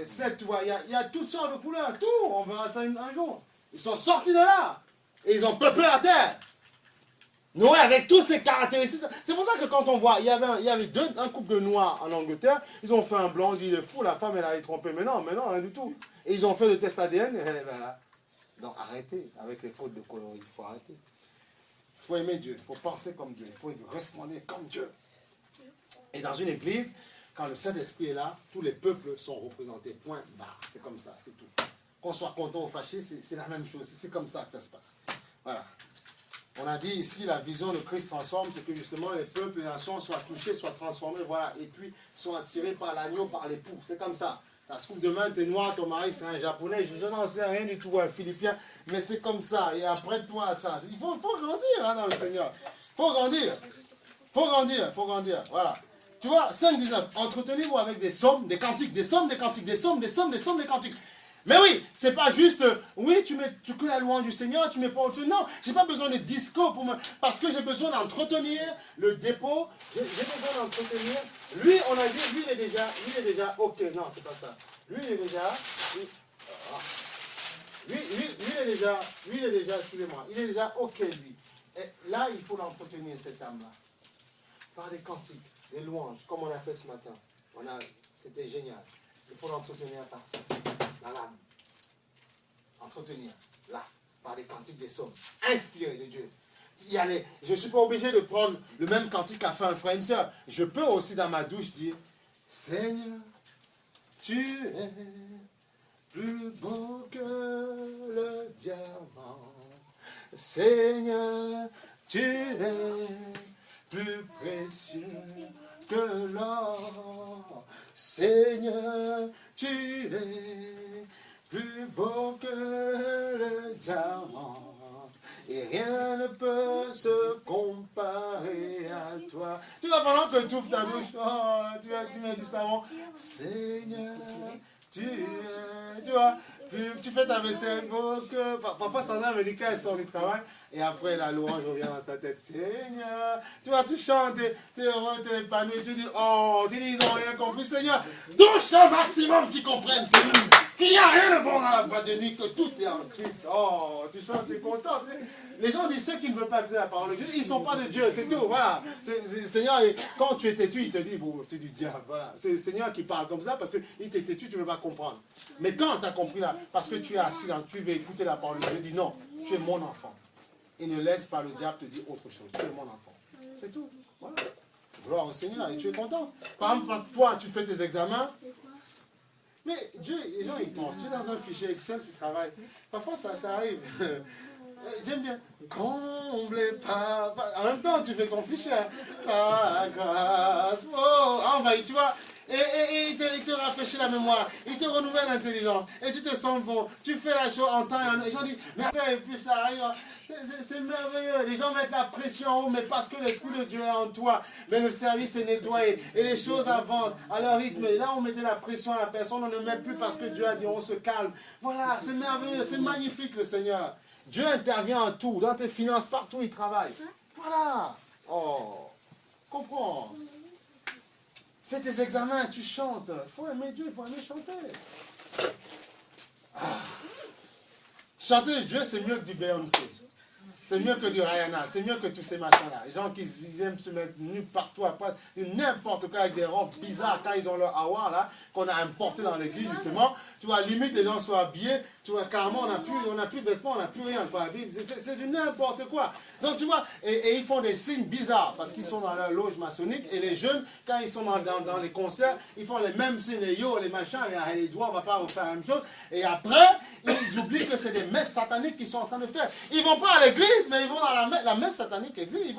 Seth, tu vois, il y a toutes sortes de couleurs, tout, on verra ça un jour. Ils sont sortis de là, et ils ont peuplé la terre. Noé avec toutes ses caractéristiques. C'est pour ça que quand on voit, il y avait un couple de noirs en Angleterre, ils ont fait un blanc, on dit il est fou, la femme elle a été trompée, mais non, rien du tout. Et ils ont fait le test ADN, et voilà. Donc arrêtez avec les fautes de coloris, il faut arrêter. Il faut aimer Dieu, il faut penser comme Dieu, il faut responder comme Dieu. Et dans une église, quand le Saint-Esprit est là, tous les peuples sont représentés. Point barre. C'est comme ça, c'est tout. Qu'on soit content ou fâché, c'est la même chose. C'est comme ça que ça se passe. Voilà. On a dit ici, la vision de Christ transforme, c'est que justement les peuples, les nations soient touchés, soient transformés, voilà, et puis soient attirés par l'agneau, par l'époux. C'est comme ça. Ça se trouve demain, tu es noir, ton mari c'est un japonais, je n'en sais rien du tout, un philippien, mais c'est comme ça. Et après toi à ça. Il faut grandir hein, dans le Seigneur. Il faut grandir. Il faut grandir. Voilà. Tu vois, 5-19, entretenez-vous avec des psaumes, des cantiques, des psaumes, des cantiques, des psaumes, des psaumes, des psaumes, des cantiques. Mais oui, c'est pas juste, oui, tu mets que la louange du Seigneur, tu mets pas autre chose. Non, j'ai pas besoin de discours pour moi, parce que j'ai besoin d'entretenir le dépôt, j'ai besoin d'entretenir. Lui, on a dit, lui, il est déjà, ok, non, c'est pas ça. Lui, il est déjà, excusez-moi, il est déjà ok, lui. Et là, il faut l'entretenir, cette âme-là, par des cantiques. Des louanges, comme on a fait ce matin. C'était génial. Il faut l'entretenir par ça. Dans l'âme. Entretenir, là, par des cantiques des psaumes. Inspirés de Dieu. Je ne suis pas obligé de prendre le même cantique qu'a fait un frère et une soeur. Je peux aussi dans ma douche dire, Seigneur, tu es plus beau que le diamant. Seigneur, tu es plus précieux que l'or. Seigneur, tu es plus beau que le diamant. Et rien ne peut se comparer à toi. Tu vas pendant que tu ouvres ta douche, tu mets du savon. Seigneur, tu vois, tu fais ta vaisselle, parfois Sandra me dit qu'elle sort du travail, et après la louange revient dans sa tête. Seigneur, tu vois, tu chantes, tu es heureux, tu es épanoui, tu dis, ils n'ont rien compris. Seigneur, touche un maximum qui comprennent qu'il n'y a rien de bon dans la voie de nuit, que tout est en Christ. Oh, tu chantes, tu es content. Les gens disent ceux qui ne veulent pas écouter la parole de Dieu, ils ne sont pas de Dieu, c'est tout, voilà. Seigneur, quand tu es têtu, il te dit, bon, tu es du diable, voilà. C'est le Seigneur qui parle comme ça parce qu'il t'est têtu, tu ne veux pas comprendre. Mais quand tu as compris là, parce que tu es assis là, tu veux écouter la parole de Dieu, dis non, tu es mon enfant. Et ne laisse pas le diable te dire autre chose, tu es mon enfant. C'est tout, voilà. Gloire au Seigneur, et tu es content. Par exemple, parfois, tu fais tes examens, mais Dieu, les gens, ils pensent, tu es dans un fichier Excel, tu travailles. Parfois, ça arrive. J'aime bien. Comblé par... En même temps, tu fais ton fichier. Par grâce. Tu vois. Et il te rafraîchit la mémoire, il te renouvelle l'intelligence, et tu te sens bon, tu fais la chose en temps et en heure. Les gens disent, mais après, et puis ça arrive, c'est merveilleux. Les gens mettent la pression en haut, mais parce que l'Esprit de Dieu est en toi, mais le service est nettoyé, et les choses avancent à leur rythme. Et là, on mettait la pression à la personne, on ne met plus parce que Dieu a dit, on se calme. Voilà, c'est merveilleux, c'est magnifique le Seigneur. Dieu intervient en tout, dans tes finances, partout il travaille. Voilà. Oh, comprends. Fais tes examens, tu chantes. Il faut aimer Dieu, il faut aimer chanter. Ah. Chanter Dieu, c'est mieux que du Beyoncé. C'est mieux que du Rihanna, c'est mieux que tous ces machins-là. Les gens qui aiment se mettre nus partout, après, n'importe quoi avec des robes bizarres, quand ils ont leur hour là, qu'on a importé dans l'église justement, tu vois, limite les gens sont habillés, tu vois, carrément on n'a plus de vêtements, on n'a plus rien, quoi. C'est du n'importe quoi. Donc tu vois, et ils font des signes bizarres, parce qu'ils sont dans leur loge maçonnique, et les jeunes, quand ils sont dans les concerts, ils font les mêmes signes, les yo, les machins, les doigts, on ne va pas refaire la même chose, et après, ils oublient que c'est des messes sataniques qu'ils sont en train de faire. Ils ne vont pas à l'église, mais ils vont dans la messe satanique existe,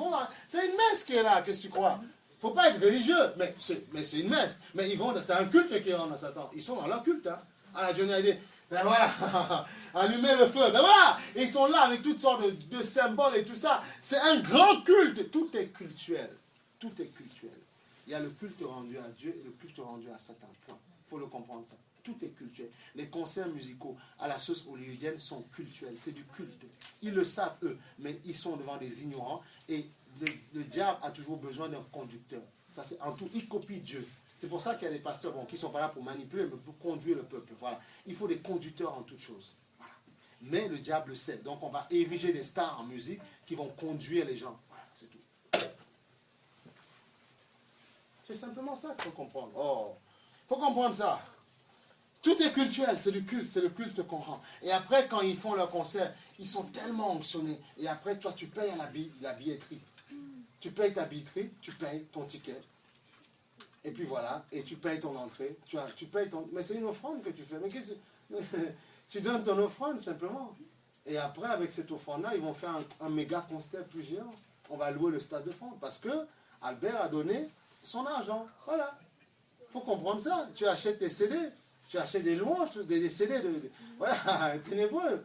c'est une messe qui est là, qu'est-ce que tu crois? Il ne faut pas être religieux, mais c'est une messe. Mais c'est un culte qui rentre dans Satan. Ils sont dans leur culte, hein. À la Johnny a dit, ben voilà, allumez le feu, ben voilà, ils sont là avec toutes sortes de symboles et tout ça. C'est un grand culte, tout est cultuel. Tout est cultuel. Il y a le culte rendu à Dieu et le culte rendu à Satan. Point. Il faut le comprendre ça. Tout est cultuel. Les concerts musicaux à la sauce hollywoodienne sont cultuels. C'est du culte. Ils le savent, eux, mais ils sont devant des ignorants. Et le diable a toujours besoin d'un conducteur. Ça, c'est en tout, il copie Dieu. C'est pour ça qu'il y a des pasteurs qui ne sont pas là pour manipuler, mais pour conduire le peuple. Voilà. Il faut des conducteurs en toutes choses. Voilà. Mais le diable le sait. Donc on va ériger des stars en musique qui vont conduire les gens. Voilà, c'est tout. C'est simplement ça qu'il faut comprendre. Oh, il faut comprendre ça. Tout est cultuel, c'est le culte qu'on rend. Et après, quand ils font leur concert, ils sont tellement onctionnés. Et après, toi, tu payes à la billetterie. Tu payes ta billetterie, tu payes ton ticket. Et puis voilà, et tu payes ton entrée. Tu payes ton... Mais c'est une offrande que tu fais. Mais qu'est-ce que... Tu donnes ton offrande, simplement. Et après, avec cette offrande-là, ils vont faire un méga concert plus géant. On va louer le Stade de France. Parce que Albert a donné son argent. Voilà. Il faut comprendre ça. Tu achètes tes CD. Tu achètes des louanges, des CD, voilà, ténébreux.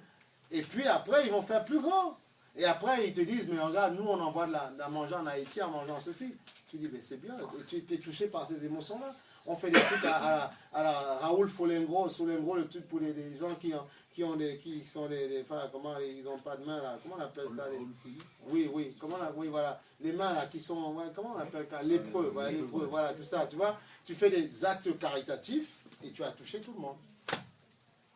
Et puis après, ils vont faire plus grand. Et après, ils te disent, mais regarde, nous, on envoie de la manger en Haïti en mangeant ceci. Tu dis, mais c'est bien, tu es touché par ces émotions-là. On fait des trucs à la Raoul Folengro, le truc pour les gens qui sont des enfin, comment, ils n'ont pas de main, là. Comment on appelle ça Oui, voilà. Les mains, là, qui sont, ouais, comment on appelle ça? Lépreux, voilà, tout ça, tu vois. Tu fais des actes caritatifs. Et tu as touché tout le monde.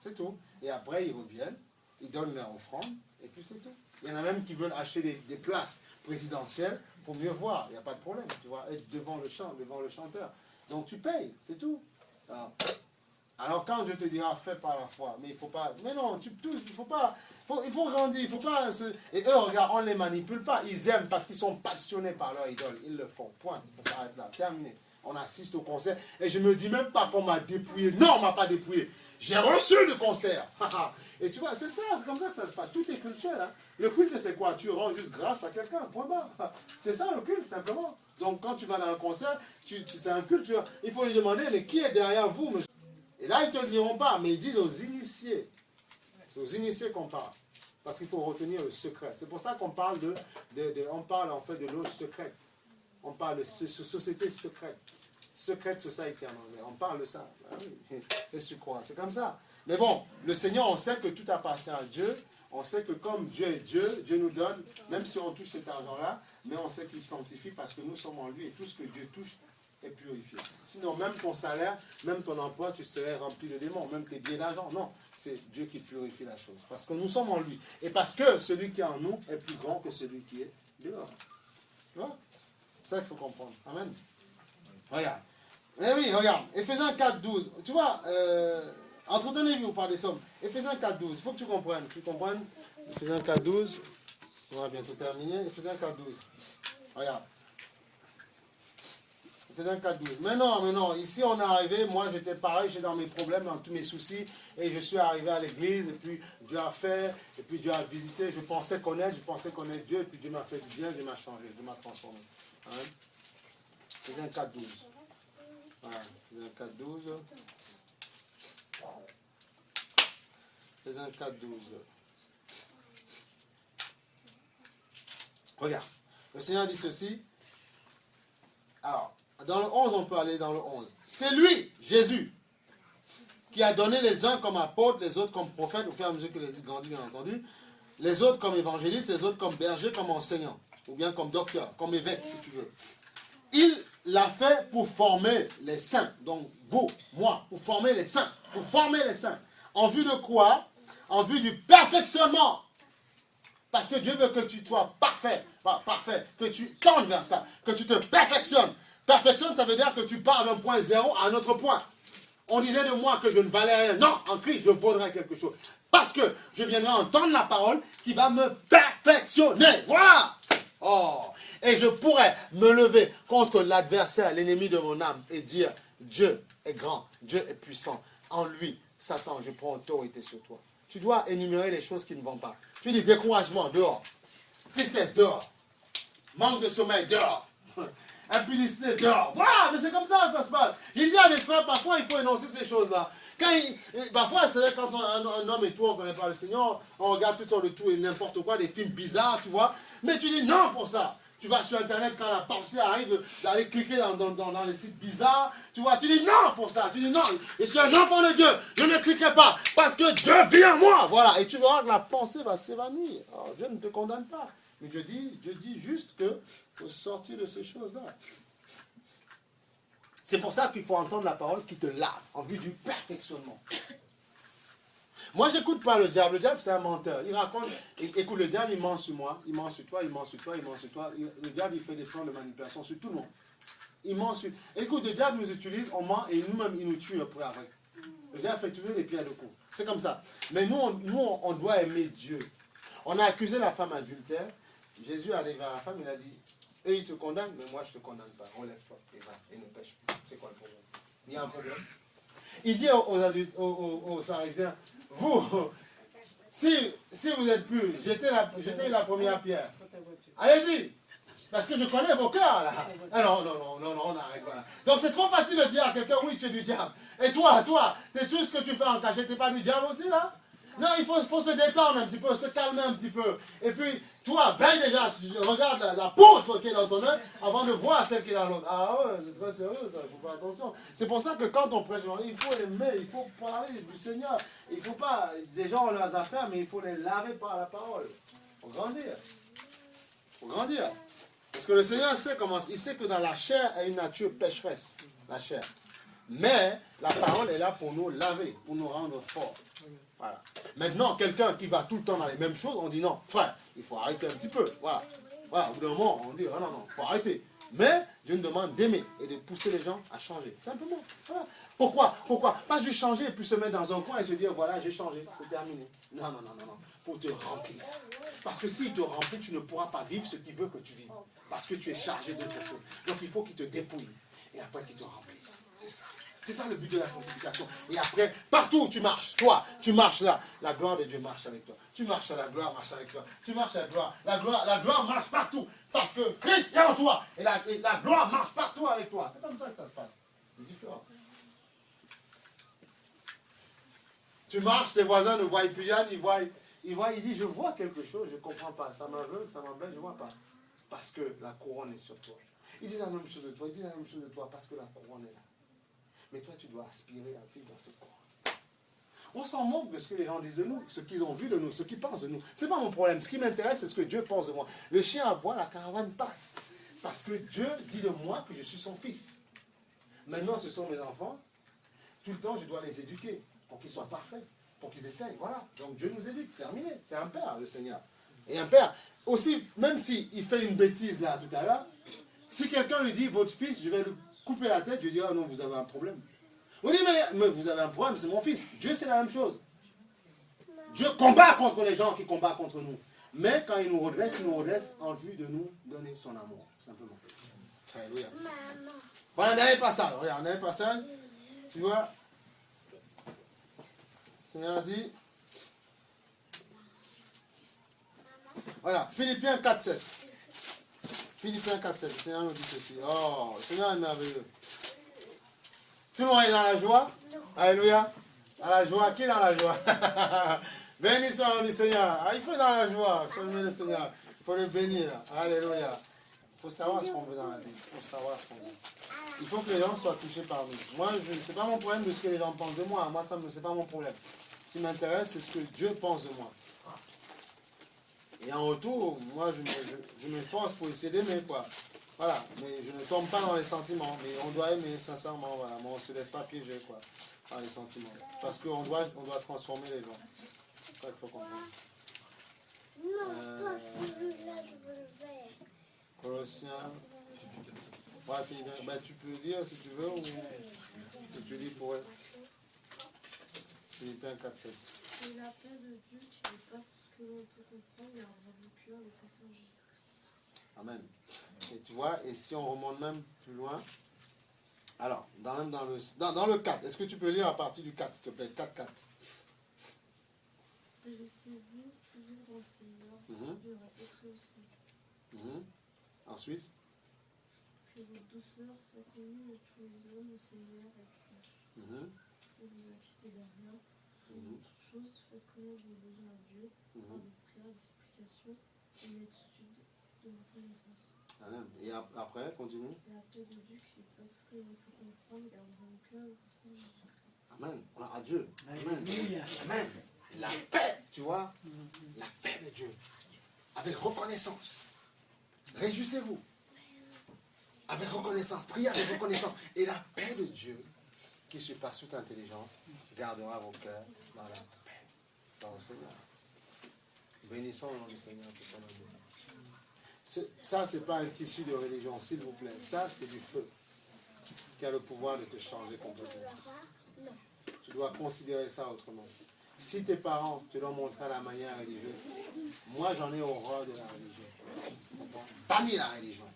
C'est tout. Et après, ils reviennent, ils donnent leur offrande, et puis c'est tout. Il y en a même qui veulent acheter des places présidentielles pour mieux voir. Il n'y a pas de problème. Tu vois, être devant le chanteur. Donc tu payes, c'est tout. Alors quand Dieu te dira, fais par la foi, mais il ne faut pas... Mais non, il faut pas... Il faut grandir, il ne faut pas... Et eux, regarde, on ne les manipule pas. Ils aiment parce qu'ils sont passionnés par leur idole. Ils le font. Point. Ça s'arrête là. Terminé. On assiste au concert et je ne me dis même pas qu'on m'a dépouillé. Non, on ne m'a pas dépouillé. J'ai reçu le concert. Et tu vois, c'est ça, c'est comme ça que ça se passe. Tout est cultuel. Hein. Le culte, c'est quoi? Tu rends juste grâce à quelqu'un, point barre. C'est ça le culte, simplement. Donc quand tu vas dans un concert, c'est un culte. Il faut lui demander, mais qui est derrière vous, monsieur? Et là, ils ne te le diront pas, mais ils disent aux initiés. C'est aux initiés qu'on parle. Parce qu'il faut retenir le secret. C'est pour ça qu'on parle on parle en fait de loge secrète. On parle de société secrète. Secret society en anglais. On parle de ça. Ah oui. Qu'est-ce que tu crois? C'est comme ça. Mais bon, le Seigneur, on sait que tout appartient à Dieu. On sait que comme Dieu est Dieu, Dieu nous donne, même si on touche cet argent-là, mais on sait qu'il sanctifie parce que nous sommes en lui et tout ce que Dieu touche est purifié. Sinon, même ton salaire, même ton emploi, tu serais rempli de démons, même tes billets d'argent. Non, c'est Dieu qui purifie la chose. Parce que nous sommes en lui. Et parce que celui qui est en nous est plus grand que celui qui est dehors. Tu vois? C'est ça qu'il faut comprendre. Amen. Regarde. Eh oui, regarde. Éphésiens 4.12. Tu vois, entretenez-vous par des sommes. Éphésiens 4.12. Il faut que tu comprennes. Tu comprennes? Éphésiens 4.12. On va bientôt terminer. Éphésiens 4.12. Regarde. Éphésiens 4.12. Mais non. Ici, on est arrivé. Moi, j'étais pareil. J'étais dans mes problèmes, dans tous mes soucis. Et je suis arrivé à l'église. Et puis, Dieu a fait. Et puis, Dieu a visité. Je pensais connaître Dieu. Et puis, Dieu m'a fait du bien. Dieu m'a changé. Dieu m'a transformé. Hein? Éphésiens 4.12. Voilà. 4, 12. Éphésiens 4, 12. Regarde, le Seigneur dit ceci. Alors, dans le 11, on peut aller dans le 11. C'est lui, Jésus, qui a donné les uns comme apôtres, les autres comme prophètes, au fur et à mesure que les grandit, bien entendu. Les autres comme évangélistes, les autres comme bergers, comme enseignants, ou bien comme docteurs, comme évêques, si tu veux. Il l'a fait pour former les saints. Donc, vous, moi, pour former les saints. Pour former les saints. En vue de quoi? En vue du perfectionnement. Parce que Dieu veut que tu sois parfait, que tu tendes vers ça, que tu te perfectionnes. Perfectionne, ça veut dire que tu pars d'un point zéro à un autre point. On disait de moi que je ne valais rien. Non, en Christ, je vaudrais quelque chose. Parce que je viendrai entendre la parole qui va me perfectionner. Voilà. Oh. Et je pourrais me lever contre l'adversaire, l'ennemi de mon âme, et dire, Dieu est grand, Dieu est puissant. En lui, Satan, je prends autorité sur toi. Tu dois énumérer les choses qui ne vont pas. Tu dis découragement, dehors. Tristesse, dehors. Manque de sommeil, dehors. Impudicité, dehors. Voilà, mais c'est comme ça, ça se passe. Je dis à des frères, parfois, il faut énoncer ces choses-là. Parfois, c'est vrai, quand un homme et toi, on ne connaît pas le Seigneur, on regarde tout le tout et n'importe quoi, des films bizarres, tu vois. Mais tu dis non pour ça. Tu vas sur Internet quand la pensée arrive d'aller cliquer dans les sites bizarres. Tu vois, tu dis non pour ça. Tu dis non, je suis un enfant de Dieu. Je ne cliquerai pas parce que Dieu vit en moi. Voilà, et tu verras que la pensée va s'évanouir. Alors, Dieu ne te condamne pas. Mais Dieu dit juste qu'il faut sortir de ces choses-là. C'est pour ça qu'il faut entendre la parole qui te lave en vue du perfectionnement. Moi, j'écoute pas le diable. Le diable, c'est un menteur. Il raconte, écoute, le diable, il ment sur moi, il ment sur toi, il ment sur toi, il ment sur toi. Le diable, il fait des plans de manipulation sur tout le monde. Il ment sur... Écoute, le diable nous utilise, on ment et nous-mêmes, il nous tue après. Le diable fait toujours les pierres de coups. C'est comme ça. Mais nous, on doit aimer Dieu. On a accusé la femme adultère. Jésus est allé vers la femme, il a dit, eux, ils te condamnent, mais moi, je ne te condamne pas. Relève-toi et va, et ne pêche pas. C'est quoi le problème? Il y a un problème. Il dit aux pharisiens, vous, si vous êtes purs, jetez la première pierre. Allez-y. Parce que je connais vos cœurs, là. Ah non, on arrête, voilà. Donc c'est trop facile de dire à quelqu'un, oui, tu es du diable. Et toi, tout ce que tu fais en cachette, tu n'es pas du diable aussi, là? Non, il faut se détendre un petit peu, se calmer un petit peu. Et puis, toi, veille déjà, regarde la poutre qui est dans ton œil avant de voir celle qui est dans l'autre. Ah ouais, c'est très sérieux ça, il faut faire attention. C'est pour ça que quand on prêche, il faut aimer, il faut parler du Seigneur. Il ne faut pas, les gens ont leurs affaires, mais il faut les laver par la parole. Il faut grandir. Il faut grandir. Parce que le Seigneur sait comment, il sait que dans la chair est une nature pécheresse, la chair. Mais la parole est là pour nous laver, pour nous rendre forts. Voilà. Maintenant, quelqu'un qui va tout le temps dans les mêmes choses, on dit non, frère, il faut arrêter un petit peu. Voilà. Voilà, au bout d'un moment, on dit non, il faut arrêter. Mais Dieu nous demande d'aimer et de pousser les gens à changer. Simplement. Voilà. Pourquoi? Pas juste changer et puis se mettre dans un coin et se dire voilà, j'ai changé, c'est terminé. Non. Pour te remplir. Parce que s'il te remplit, tu ne pourras pas vivre ce qu'il veut que tu vives. Parce que tu es chargé d'autre chose. Donc il faut qu'il te dépouille et après qu'il te remplisse. C'est ça. C'est ça le but de la sanctification. Et après, partout où tu marches, toi, tu marches là, la gloire de Dieu marche avec toi. Tu marches là, la gloire marche avec toi. Tu marches à la gloire marche partout. Parce que Christ est en toi. Et la gloire marche partout avec toi. C'est comme ça que ça se passe. C'est différent. Tu marches, tes voisins ne voient plus Yann, il dit, je vois quelque chose, je ne comprends pas. Ça m'aveugle, ça m'embête, je ne vois pas. Parce que la couronne est sur toi. Il dit la même chose de toi, il dit la même chose de toi parce que la couronne est là. Mais toi, tu dois aspirer à vivre dans cette couronne. On s'en moque de ce que les gens disent de nous, ce qu'ils ont vu de nous, ce qu'ils pensent de nous. Ce n'est pas mon problème. Ce qui m'intéresse, c'est ce que Dieu pense de moi. Le chien aboie, la caravane passe. Parce que Dieu dit de moi que je suis son fils. Maintenant, ce sont mes enfants. Tout le temps, je dois les éduquer pour qu'ils soient parfaits, pour qu'ils essayent. Voilà. Donc Dieu nous éduque. Terminé. C'est un père, le Seigneur. Et un père, aussi, même s'il fait une bêtise là tout à l'heure, si quelqu'un lui dit, votre fils, je vais lui couper la tête, je dis, ah non, vous avez un problème. On dit, mais vous avez un problème, c'est mon fils. Dieu, c'est la même chose. Dieu combat contre les gens qui combattent contre nous. Mais quand il nous redresse en vue de nous donner son amour, simplement. Alléluia. Voilà, un dernier passage. Regarde, un dernier passage. Tu vois, le Seigneur dit, voilà, Philippiens 4.7. Philippiens 4.7, le Seigneur nous dit ceci. Oh, le Seigneur est merveilleux. Tout le monde est dans la joie? Alléluia. Dans la joie. Qui est dans la joie? Béni soit le Seigneur. Ah, il faut être dans la joie. Il faut aimer le Seigneur. Il faut le bénir. Alléluia. Il faut savoir ce qu'on veut dans la vie. Il faut savoir ce qu'on veut. Il faut que les gens soient touchés par nous. Moi, ce n'est pas mon problème de ce que les gens pensent de moi. Moi, ce n'est pas mon problème. Ce qui m'intéresse, c'est ce que Dieu pense de moi. Et en retour, moi, je m'efforce pour essayer d'aimer, quoi. Voilà. Mais je ne tombe pas dans les sentiments. Mais on doit aimer, sincèrement, voilà. Mais on ne se laisse pas piéger, quoi, par les sentiments. Parce qu'on doit transformer les gens. C'est ça qu'il faut comprendre. Colossiens. Ouais, Philippe, ben, tu peux lire si tu veux, ou tu lis pour elle. Philippiens 4, 7. Et la paix de Dieu qui dépasse ce que l'on peut comprendre gardera vos cœurs avec le Seigneur Jésus-Christ. Amen. Et tu vois, et si on remonte même plus loin, alors, dans le 4, est-ce que tu peux lire à partir du 4, s'il te plaît, 4, 4. Et je sais vous, toujours dans le Seigneur, je répéterai aussi. Ensuite, que votre douceur soit connue de tous les hommes au Seigneur avec tâche. Ne vous inquiétez de rien. En toute chose, faites connaître vos besoins à Dieu, par des prières, des supplications et une attitude de reconnaissance. Amen. Et après, continue. Et la paix de Dieu qui dépasse ce que l'on peut comprendre gardera vos cœurs avec le Seigneur Jésus-Christ. Amen. Gloire à Dieu. Amen. Amen. La paix, tu vois, la paix de Dieu, avec reconnaissance. Réjouissez-vous. Avec reconnaissance, priez avec reconnaissance. Et la paix de Dieu, qui surpasse toute intelligence, gardera vos cœurs dans la paix. Dans le Seigneur. Bénissons le nom du Seigneur pour son amour. Ça, ce n'est pas un tissu de religion, s'il vous plaît. Ça, c'est du feu qui a le pouvoir de te changer complètement. Tu dois considérer ça autrement. Si tes parents te l'ont montré à la manière religieuse, moi, j'en ai horreur de la religion. Bannis la religion.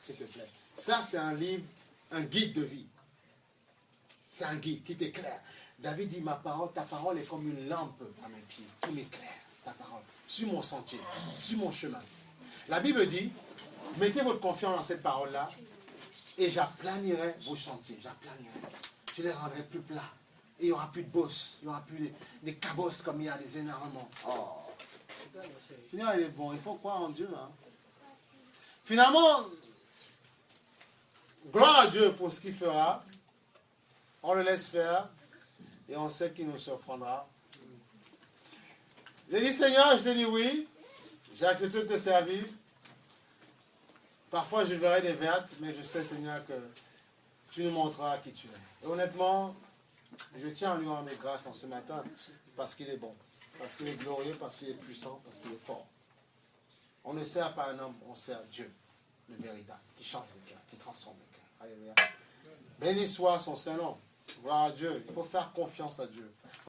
S'il te plaît. Ça, c'est un livre, un guide de vie. C'est un guide qui t'éclaire. David dit, ta parole est comme une lampe à mes pieds. Qui m'éclaire, ta parole. Sur mon sentier, sur mon chemin. La Bible dit, mettez votre confiance dans cette parole-là et j'aplanirai vos chantiers. J'aplanirai. Je les rendrai plus plats. Et il n'y aura plus de bosses. Il n'y aura plus des cabosses comme il y a des énervements. Oh. Seigneur, il est bon. Il faut croire en Dieu. Hein. Finalement, gloire à Dieu pour ce qu'il fera. On le laisse faire. Et on sait qu'il nous surprendra. J'ai dit, Seigneur, je te dis oui. J'ai accepté de te servir. Parfois, je verrai des vertes, mais je sais, Seigneur, que tu nous montreras qui tu es. Et honnêtement, je tiens à lui rendre grâce en ce matin parce qu'il est bon, parce qu'il est glorieux, parce qu'il est puissant, parce qu'il est fort. On ne sert pas un homme, on sert Dieu, le véritable, qui change le cœur, qui transforme le cœur. Alléluia. Béni soit son Saint-Nom. Gloire à Dieu. Il faut faire confiance à Dieu.